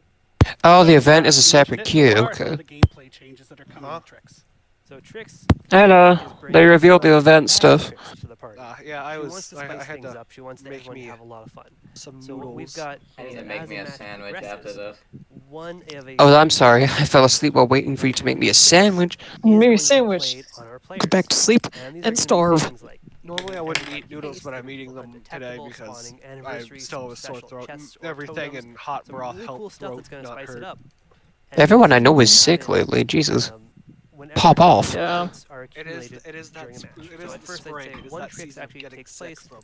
Oh, the event is a separate queue. Okay. The gameplay changes that are coming with Tricks. So Tricks. Hello. They revealed the event stuff. Yeah, I She wants to spice had things to up. She wants to make me have a lot of fun. Some so noodles. what we've got I need to is make me a Azamat sandwich after dresses. this. One of a Oh, I'm sorry. I fell asleep while waiting for you to make me a sandwich. Maybe a sandwich. Go back to sleep and starve. Normally I wouldn't eat noodles, but I'm eating them today because I still have a sore throat. And everything in hot broth helps throat not hurt. Everyone I know is sick lately. Jesus. Pop off. Yeah. It is that the spring. It is that season of getting sick from.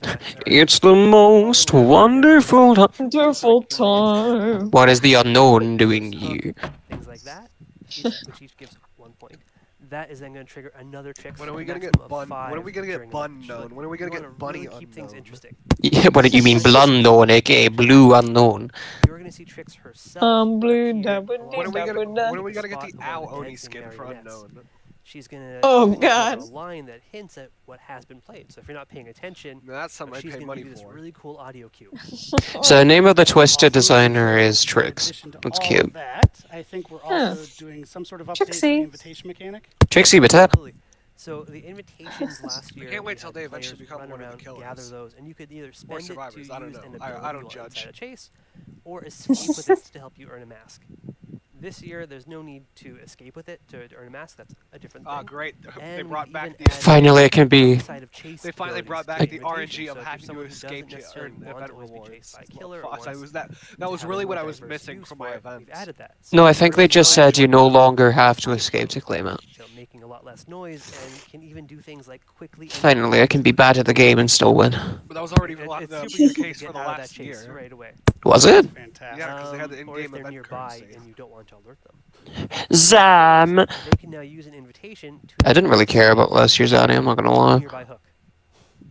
It's the most wonderful time. Wonderful time. What is the unknown doing here? Things like that, which each gives 1 point. That is then going to trigger another trick. When are we gonna get Bun? When are we gonna get Bun known? When are we gonna get Bunny unknown? Keep things interesting. Yeah, what do you mean unknown, aka blue unknown? You're gonna see Tricks herself. Blue. When are we gonna get the Ow Oni skin for unknown? She's gonna God. a line that hints at what has been played. So if you're not paying attention, that's something I she's pay gonna money give you this for. really cool audio cue. So the name of the Twisted designer is Trix. That's cute. I think we're also doing some sort of update to the invitation mechanic. Trixie, what's up? So the invitations last year. I can't wait till they eventually become one of the killers. Gather those, and you could either spend Or it to survivors. use I don't know. an I ability don't while judge. inside a chase, or escape with it to help you earn a mask. This year, there's no need to escape with it to earn a mask. That's a different thing. Ah, great! And they brought back the Finally, it can be. They finally brought back the RNG of having to escape to earn event rewards. That was really what I was missing from my events. No, I think they just said you no longer have to escape to claim it. Making a lot less noise and can even do things like quickly. Finally, I can be bad at the game and still win. But that was already the case for the last year. Right away. Was it? Fantastic. Yeah, because they had the Or if in-game they're event nearby currency. and you don't want to alert them. Zam! They can now use an invitation to I didn't really care about last year's Annie, I'm not gonna lie. nearby hook.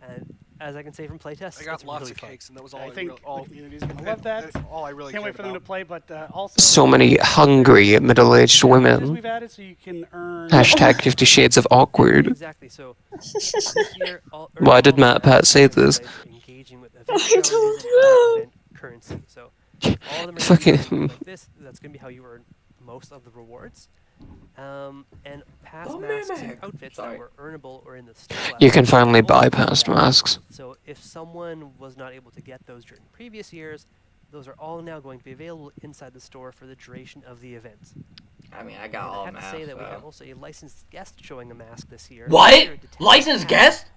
And as I can say from playtest, I got it's lots really of fun. cakes, and that was all I think all the community's gonna love that. all I really Can't wait cared for them to about. play, but also So many hungry middle-aged women. we've added so you can earn Hashtag 50 Shades of Awkward. Exactly. So this year, Why did Matt Pat say this? Engaging with event challenges and event currency. So all of them are Fucking. like this. That's going to be how you earn most of the rewards. And past masks and outfits that were earnable or in the store. You can finally bypass masks. So if someone was not able to get those during previous years, those are all now going to be available inside the store for the duration of the event. I mean, I got all I have masks. to say that we have also a licensed guest showing a mask this year. What? Licensed guest?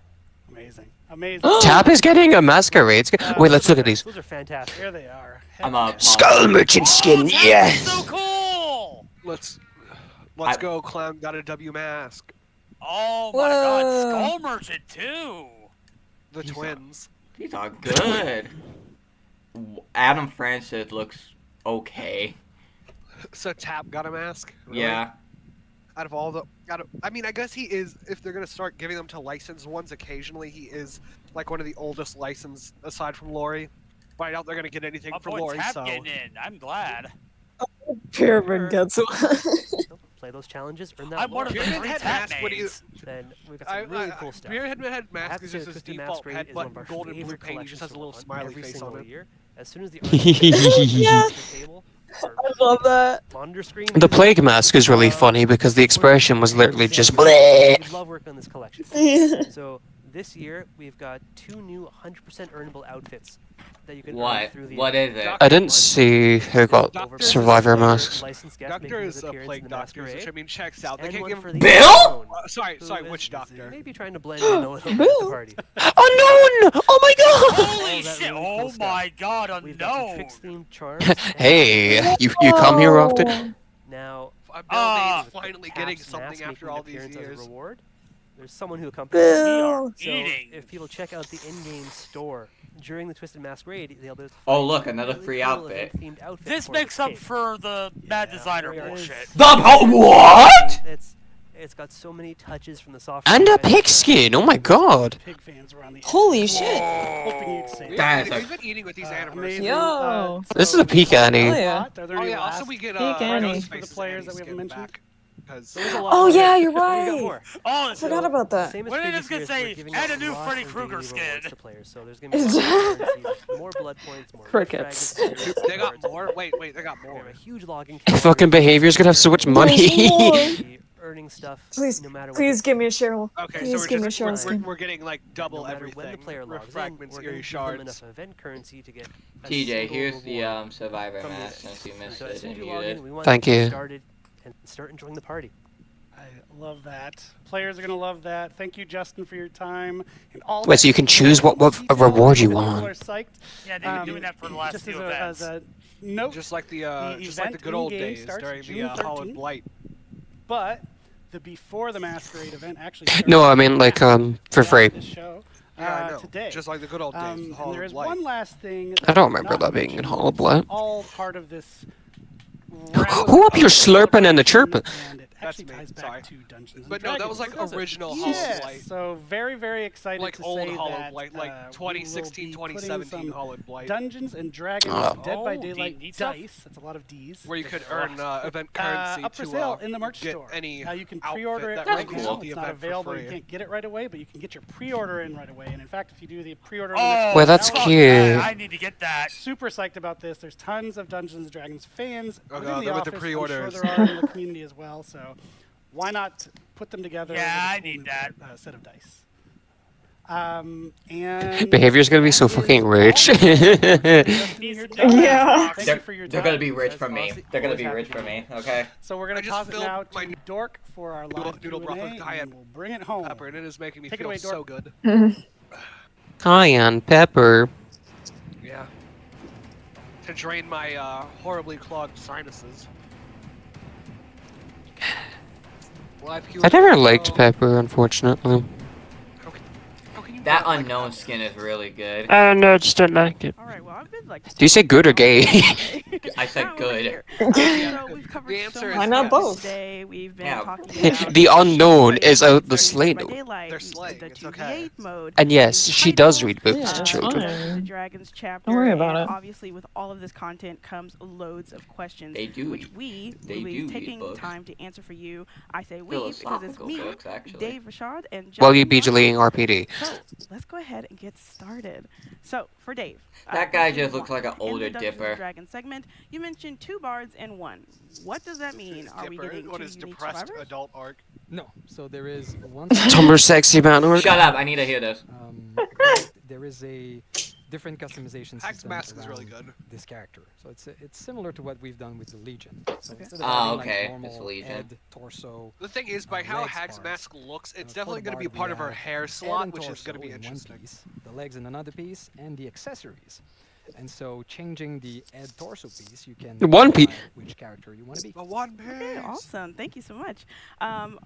Amazing. Amazing. Tap is getting a masquerade skin. Wait, let's look at these. Those are fantastic. There they are. I'm a Skull Merchant skin, yes! So cool! Let's go, clown. Got a W mask. Oh my god, Skull Merchant too! The twins. These are good. Adam Francis looks okay. So Tap got a mask? Really? Yeah. Out of all the, I mean, I guess he is. If they're gonna start giving them to licensed ones occasionally, he is like one of the oldest licensed aside from Lori. I doubt they're gonna get anything My for boy Lori, Tap so. getting in. I'm glad. Pyramid gets one. Play those challenges, earn that I'm one of the Pyramid three Head tap Mask maids. Then we've got some really cool stuff. Pyramid Head I have Mask to is say just his Twisted default Masquerade is one of our headbutt, gold and blue favorite paint. He just has a little collections to smiley every face on single it. year. As soon as the Yeah. table, I love that. monitor screen. The plague mask is really funny because the expression was literally just bleh. We love working on this collection. So this year we've got 2 new 100% earnable outfits that you can earn through the What is it? I didn't see who got survivor masks. Doctor is a plague doctor, which I mean checks out. They can't give him Bill? Sorry, which doctor? Maybe trying to blend in a little bit at the party. Unknown! Oh my god! Holy shit! Oh my god! Unknown. Tricks-themed charms. Hey, you come here often? Now, Bill finally getting something after all these years. years. As a reward. There's someone who accompanies us. Bill. So if people check out the in-game store during the Twisted Masquerade, they'll be able to Oh find look, a another really free cool outfit. event-themed outfit This for makes the up pig. for the bad designer bullshit. What? It's got so many touches from the software. And a pig skin, oh my god. Pig fans around the Holy shit. hoping you'd say We've been eating with these Anniversaries. Yo. This is a peak Annie. Oh, yeah. Are there Oh any yeah, last also we get Peak Annie. Ghost for the Faces players Annie that we haven't skin mentioned? back. Because Oh yeah, you're right. Oh, So, I forgot about that. same as What did previous this gonna years, say? we're giving Add out a new lots Freddy of Krueger daily skin. rewards to players. So there's gonna be more blood points, more Crickets. fragments, they got more. Wait, they got we more. have a huge login The calendar. fucking behavior's gonna have so much money. Be earning stuff Please, no matter what please the- give me a Cheryl. Okay, Please so we're give me a just Cheryl skin. we're getting like double no matter everything. when the player logs Fragments, in, we're eerie going to give them shards. enough event currency to get a TJ, single here's the reward survivor from the mask event. since you missed So as it soon as and you log in, muted. we want Thank to you. get started and start enjoying the party. I love that. Players are going to love that. Thank you, Justin, for your time. And all Wait, that so you can detail, choose what all the a detail. reward you People want. are psyched. Yeah, they've been doing that for the last Just few as events. a note, Just like the event good old in-game days starts during June the Hollow 13th. Blight. But the Before the Masquerade event actually starts No, I mean like for free. this show Yeah, I know. today. Just like the good old days. The And Hollow there is Blight. one last thing. I don't that remember not that being in mentioned, Hollow it's Blight. all part of this. Who up here slurping and a chirping? And it actually ties back to Dungeons But and no, that was Dragons. like original Yes, Hollow Blight. so very, very excited Like to old say Hollow that, Blight, like we will 2016, be 2017 putting some Hollow Blight. Dungeons and Dragons Oh. Dead by Oh, Daylight neat stuff. dice. That's a lot of D's. Where you could earn event currency up for to sale in the merch get store. any You can outfit pre-order it that right released now. the It's not event for available. free. You can't get it right away, but you can get your pre-order in right away. And in fact, if you do the pre-order, Oh, Well, that's fuck cute. that. I need to get that. super psyched about this. There's tons of Dungeons and Dragons fans Oh, within God, the they're with office. the I'm pre-orders. sure there are in the community as well. So why not put them together? Yeah, with a I cool need new that. set of dice. And Behavior's gonna be so that is fucking all. rich. Justin, you're done. Yeah. Thank They're, you for your they're time. gonna be rich for me. honestly They're gonna always be happy rich to for be me. Okay. So we're I gonna just toss it filled now to my Dork for our live noodle broth Q&A, with cayenne and we'll bring it home. pepper, and it is making me Take it feel away, so Dork. good. Cayenne pepper. Yeah. To drain my horribly clogged sinuses. Live Q&A. I never liked pepper, unfortunately. That unknown skin is really good. No, I just don't like it. All right, well, I've been like. Do you say good or gay? I said Now we're good. here. So we've covered The so answer much is Why not yes. both? today. We've been Yeah. talking about The unknown is out the Dead sleigh by note. Daylight, They're slaying, the it's 2v8 okay. mode. And yes, new she does titles, read books Yeah, to it's children. fine. the Dragons chapter. Don't worry about and it. obviously, with all of this content comes loads of questions, They do which read- we they will be do read taking books. time to answer for you. I say we because it's Philosophical me, books, actually. Dave Rashad, and Well, you Justin be Martin. deleting RPD. So let's go ahead and get started. So for Dave, That guy question just looks one. like an In older the Dungeons dipper. and Dragons segment, you mentioned 2 bards and 1. What does that mean? Are we Dipper. getting What 2 is unique depressed survivors? adult arc? No, so there is one. Tumblr sexy man. Shut up! I need to hear this. There is a different customization Hack's system mask is really around good. this character. So it's similar to what we've done with the Legion. So instead of Ah, having, okay, like, normal it's the Legion. head, torso. The thing is, by how legs Hag's parts, mask looks, it's for definitely the going to be bard, part we of her have hair head slot, and which is going to be torso in one interesting. piece, the legs in another piece, and the accessories. And so changing the head torso piece, you can One piece. decide which character you want to be. The one Okay, piece. awesome. Thank you so much.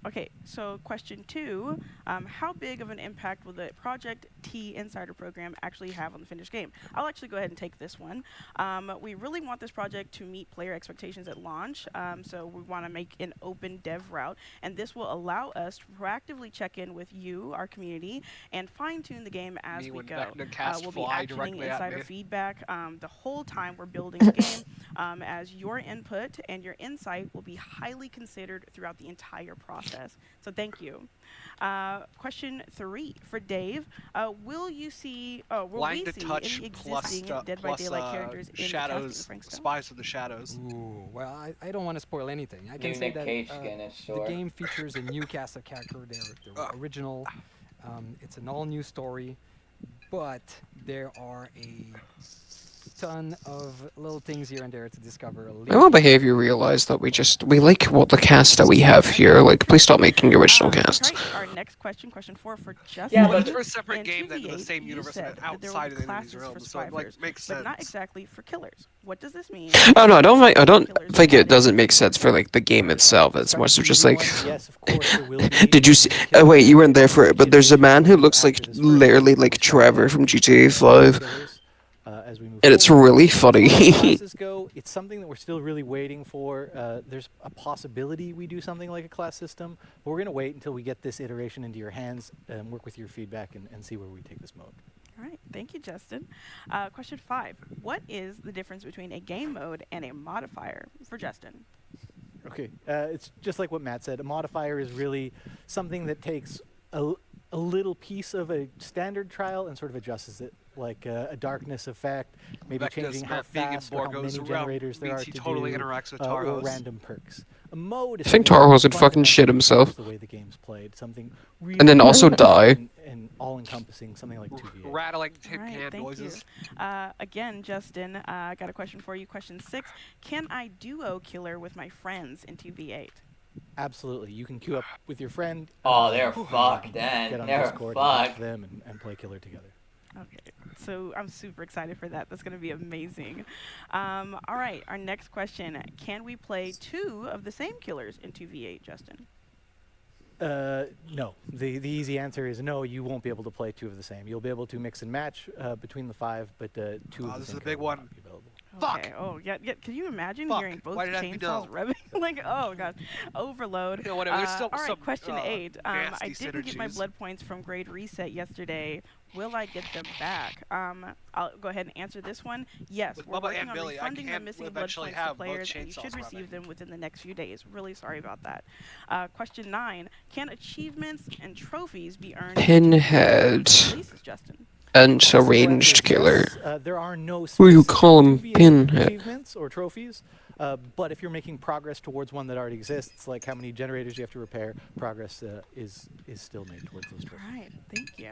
Okay, so question 2. How big of an impact will the Project T Insider program actually have on the finished game? I'll actually go ahead and take this one. We really want this project to meet player expectations at launch, so we want to make an open dev route, and this will allow us to proactively check in with you, our community, and fine-tune the game as Me we when go. Vecna cast We'll be fly actioning directly at insider me. feedback feedback the whole time we're building the game, as your input and your insight will be highly considered throughout the entire process. So thank you. Question 3 for Dave. Will we see any existing Dead by Daylight characters in Shadows, the casting of Spies of the Shadows? Ooh, well, I don't want to spoil anything. I can New say Nick that Cage skin is the sure. game features a new cast of characters. They're original. It's an all-new story, but there are a ton of little things here and there to discover. I want behavior realize that we like what the cast that we have here. Like, please stop making original casts. Right. Our next question, question 4 for Justin. Yeah, but it's for a separate game than in the same universe and outside of the enemy's realm, so it like makes sense. But not exactly for killers. What does this mean? Oh no, I don't think it doesn't make sense for like the game itself. It's more so just like, did you see? Oh wait, you weren't there for it, but there's a man who looks like literally like Trevor from GTA 5. And it's really funny. It's something that we're still really waiting for. There's a possibility we do something like a class system, but we're going to wait until we get this iteration into your hands and work with your feedback and see where we take this mode. All right, thank you, Justin. Question 5. What is the difference between a game mode and a modifier for Justin? Okay, it's just like what Matt said. A modifier is really something that takes a little piece of a standard trial and sort of adjusts it, like a darkness effect, maybe changing how fast or how many generators there are to totally do, interacts with or random perks. A mode is I think Tarhos would fucking shit himself. the way the game's played, something really And then also die. and all-encompassing, something like 2v8. Rattling tin All right, can thank noises. you. Again, Justin, I got a question for you. Question 6. Can I duo killer with my friends in 2v8? Absolutely. You can queue up with your friend. Oh, they're fucked then. Get on They're Discord and watch fucked. them and play killer together. Okay, so I'm super excited for that. That's going to be amazing. All right, our next question. Can we play 2 of the same killers in 2v8, Justin? No. The easy answer is no, you won't be able to play 2 of the same. You'll be able to mix and match between the 5, but 2 of the same This is a big one. will not be available. Okay. Oh, yeah. Can you imagine hearing both Why did that be chainsaws revving? Like, oh god, overload. Yeah, whatever. There's still all right, some, question 8. I nasty didn't get my synergies. blood points from grade reset yesterday. Will I get them back? I'll go ahead and answer this one. Yes, With we're Bubba working and on Billy, I refunding the can missing blood eventually points to have both players, and you should chainsaws receive running. them within the next few days. Really sorry about that. Question 9. Can achievements and trophies be earned? Pinhead. Releases, Justin. And a ranged killer. There are no Well, you call him specific Pinhead. achievements or trophies, but if you're making progress towards one that already exists, like how many generators you have to repair, progress is still made towards those trophies. All right, thank you.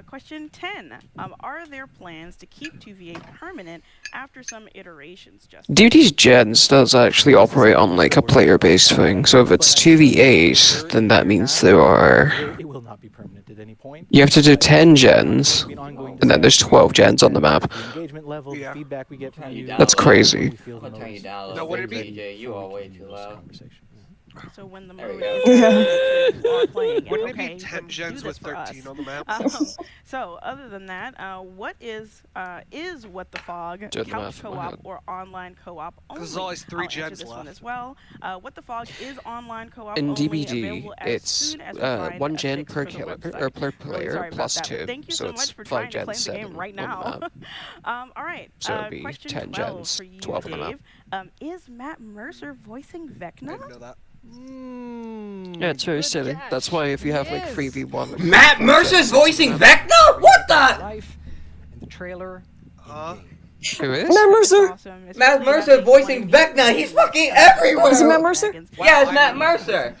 Question 10. Are there plans to keep 2v8 permanent after some iterations, Justin? DVD's gens does actually operate on like a player-based thing, so if it's 2v8, then that means there are... It will not be permanent at any point. You have to do 10 gens, and then there's 12 gens on the map. The engagement level, the feedback we get from you. That's crazy. I'm gonna turn you down a No, little what bit, did it be? JJ. You are way too loud. So when the There we mode go. is you are playing it, Wouldn't it okay, be 10 do gens this with for us. 13 on the map? So other than that, what is What the Fog Do the couch math in my co-op head. or online co-op only? There's always 3 I'll answer gens this one left. as well. What the Fog is online co-op In only, DBD, available as it's soon as we find 1 a gen fix per for the killer, website. or per Really player, sorry plus about that, but 2, thank you so so it's much for 5 trying to gens, claim the 7 game right on now. the map. All right. So it'd be Question 10 12 gens, for you, 12 on the map. Dave. Is Matt Mercer voicing Vecna? I didn't know that. Yeah, it's very silly. That's why if you have like 3v1... Matt Mercer's voicing Vecna? What the? Life in the trailer. Who is? Matt Mercer. Awesome. Matt Mercer's voicing Vecna. He's fucking everywhere. Is it Matt Mercer? Yeah, it's Matt Mercer.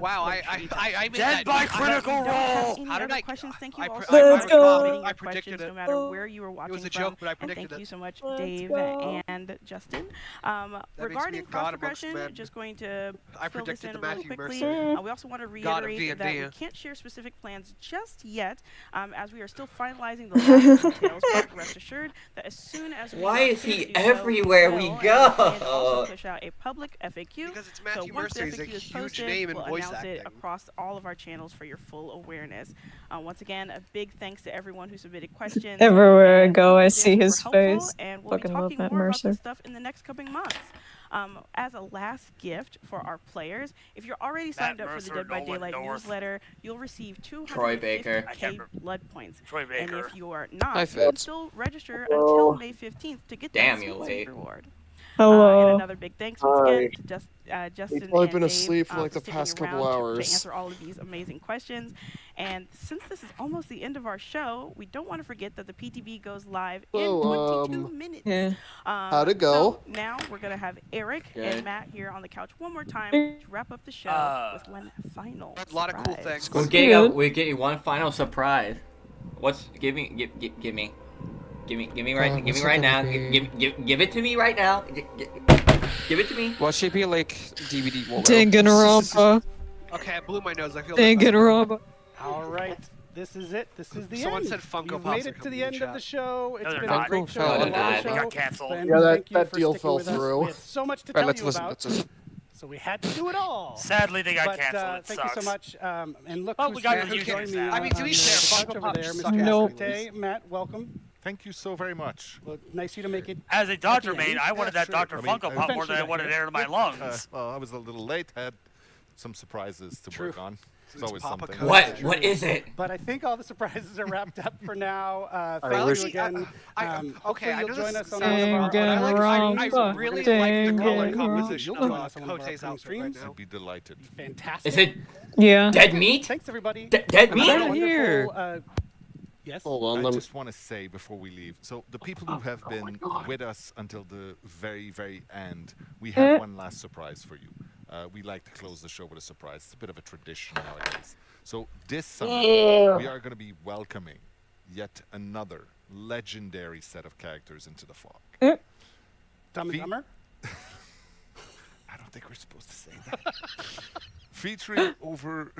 Wow, I made Dead that. by critical role. How did I? Questions? Thank you I all pre- so I- much Let's for go. submitting I your predicted questions, it. no matter where you were watching was a from. joke, but I And predicted thank it. you so much, Let's Dave go. and Justin. me Regarding a god cross amongst progression, men. just going to I fill this predicted in the really Matthew quickly. Mercer. We also want to God of reiterate that D&D. we can't share specific plans just yet, as we are still finalizing the last details. But rest assured that as soon as we Why is continue he to do so, everywhere we will, and we plan to go? also push out a public FAQ. Because it's So Matthew once the Mercer, he's a FAQ is huge posted, name in we'll voice announce it acting. across all of our channels for your full awareness. Once again, a big thanks to everyone who submitted questions. Everywhere I and go, I hopefully see they're his super helpful, face. and we'll be Fucking love talking Matt more about Mercer. this stuff in the next coming months. As a last gift for our players, if you're already signed up for the Dead by Daylight newsletter, you'll receive Troy Baker. 250k blood points. Troy Baker. And if you are not, Hi, you can Fitz. still register until May 15th to get Damn, that you're sweet late. reward. Hello. And another big thanks once again to Justin We've probably and been Dave asleep for like the sticking past couple around hours. to answer all of these amazing questions. And since this is almost the end of our show, we don't want to forget that the PTB goes live in 22 minutes. Yeah. How'd it go? So now we're going to have Eric Good. and Matt here on the couch one more time to wrap up the show with one final A lot of cool surprise. things. We're getting one final surprise. Give me right now. Give it to me right now. Give it to me. What should be like DVD Waldo? Danganronpa. Okay, I blew my nose. I feel Danganronpa. All right. This is it. This is the Someone end. said Funko You've Pops made are it to coming the in end of chat. the show. It's they're been not. a great Funko show. fell. I love They the got show. canceled. And Yeah, thank you that for deal sticking fell with us. through. We had so much to Right, tell let's you listen. about. Let's listen. So we had to do it all. Sadly, they got But, canceled. It thank sucks. you so much. And look Oh, who's we got here the who joined YouTubers me. now. I mean, to be fair, couch Funko over Pops there, suck. Mr. Nope. Cascade. Matt, welcome. Thank you so very much. Well, nice you to make it. As a at Dr. the Main, end. I wanted that sure. Dr. I mean, Funko Pop more than I wanted air to my lungs. Well, I was a little late. Had some surprises to work on. It's always Papa something. Coke. What is it? But I think all the surprises are wrapped up for now. Thank wish- you again. Okay, Hopefully I you'll know join this us on one of our I really like the color composition You'll of join us on one of our Cote's upcoming outfit right now. I'd be delighted. Fantastic. Is it Yeah. dead meat? Thanks, everybody. Dead meat? Another here. wonderful, yes. Hold on. I Let me... just want to say before we leave, so the people who have been with us until the very, very end, we have one last surprise for you. We like to close the show with a surprise. It's a bit of a tradition nowadays. So this summer, we are going to be welcoming yet another legendary set of characters into the fog. Dumb and Dumber? I don't think we're supposed to say that. Featuring over...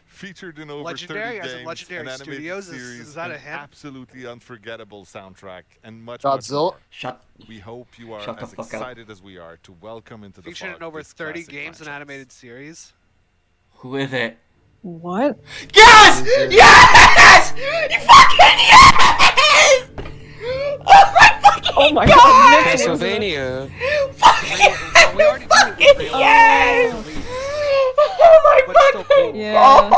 Featured in over Legendary 30 as in games, Legendary an animated Studios, series, is that an a hint? absolutely unforgettable soundtrack, and much Godzilla? more. We hope you are Shut the as fuck up. excited as we are to welcome into the Featured fog in over this 30 classic games and franchise. animated series. Who is it? What? Yes! Yes! You fucking yes! Oh my god, Nick! Castlevania. Fucking We already did it. yes! Oh my But it's still cool. Yeah.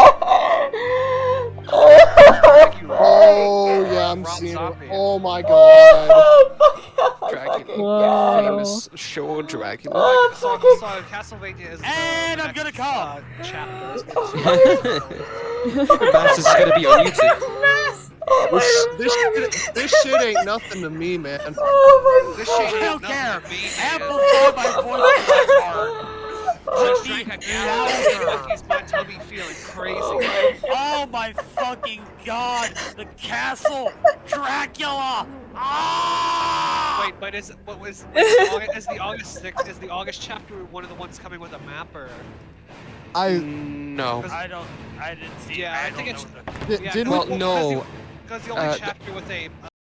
Oh yeah, I'm Rob seeing it. Zombie. Oh my god. Dracula. Whoa. Famous show Dracula. So Castlevania is And the I'm gonna next, come. chapter. That's just gonna be on YouTube. Oh This shit ain't nothing to me, man. This shit I ain't don't nothing care. to me, Amplify my voice to that part. Just Make drank me a gallon louder. of whiskey, my tummy feeling crazy. Oh my fucking god! The castle! Dracula! Ah! Wait, but is the August 6th, is the August chapter one of the ones coming with a map, or? No. I didn't see. Yeah, I think don't it's. know the- Yeah, Didn't well, no. Because the only chapter with a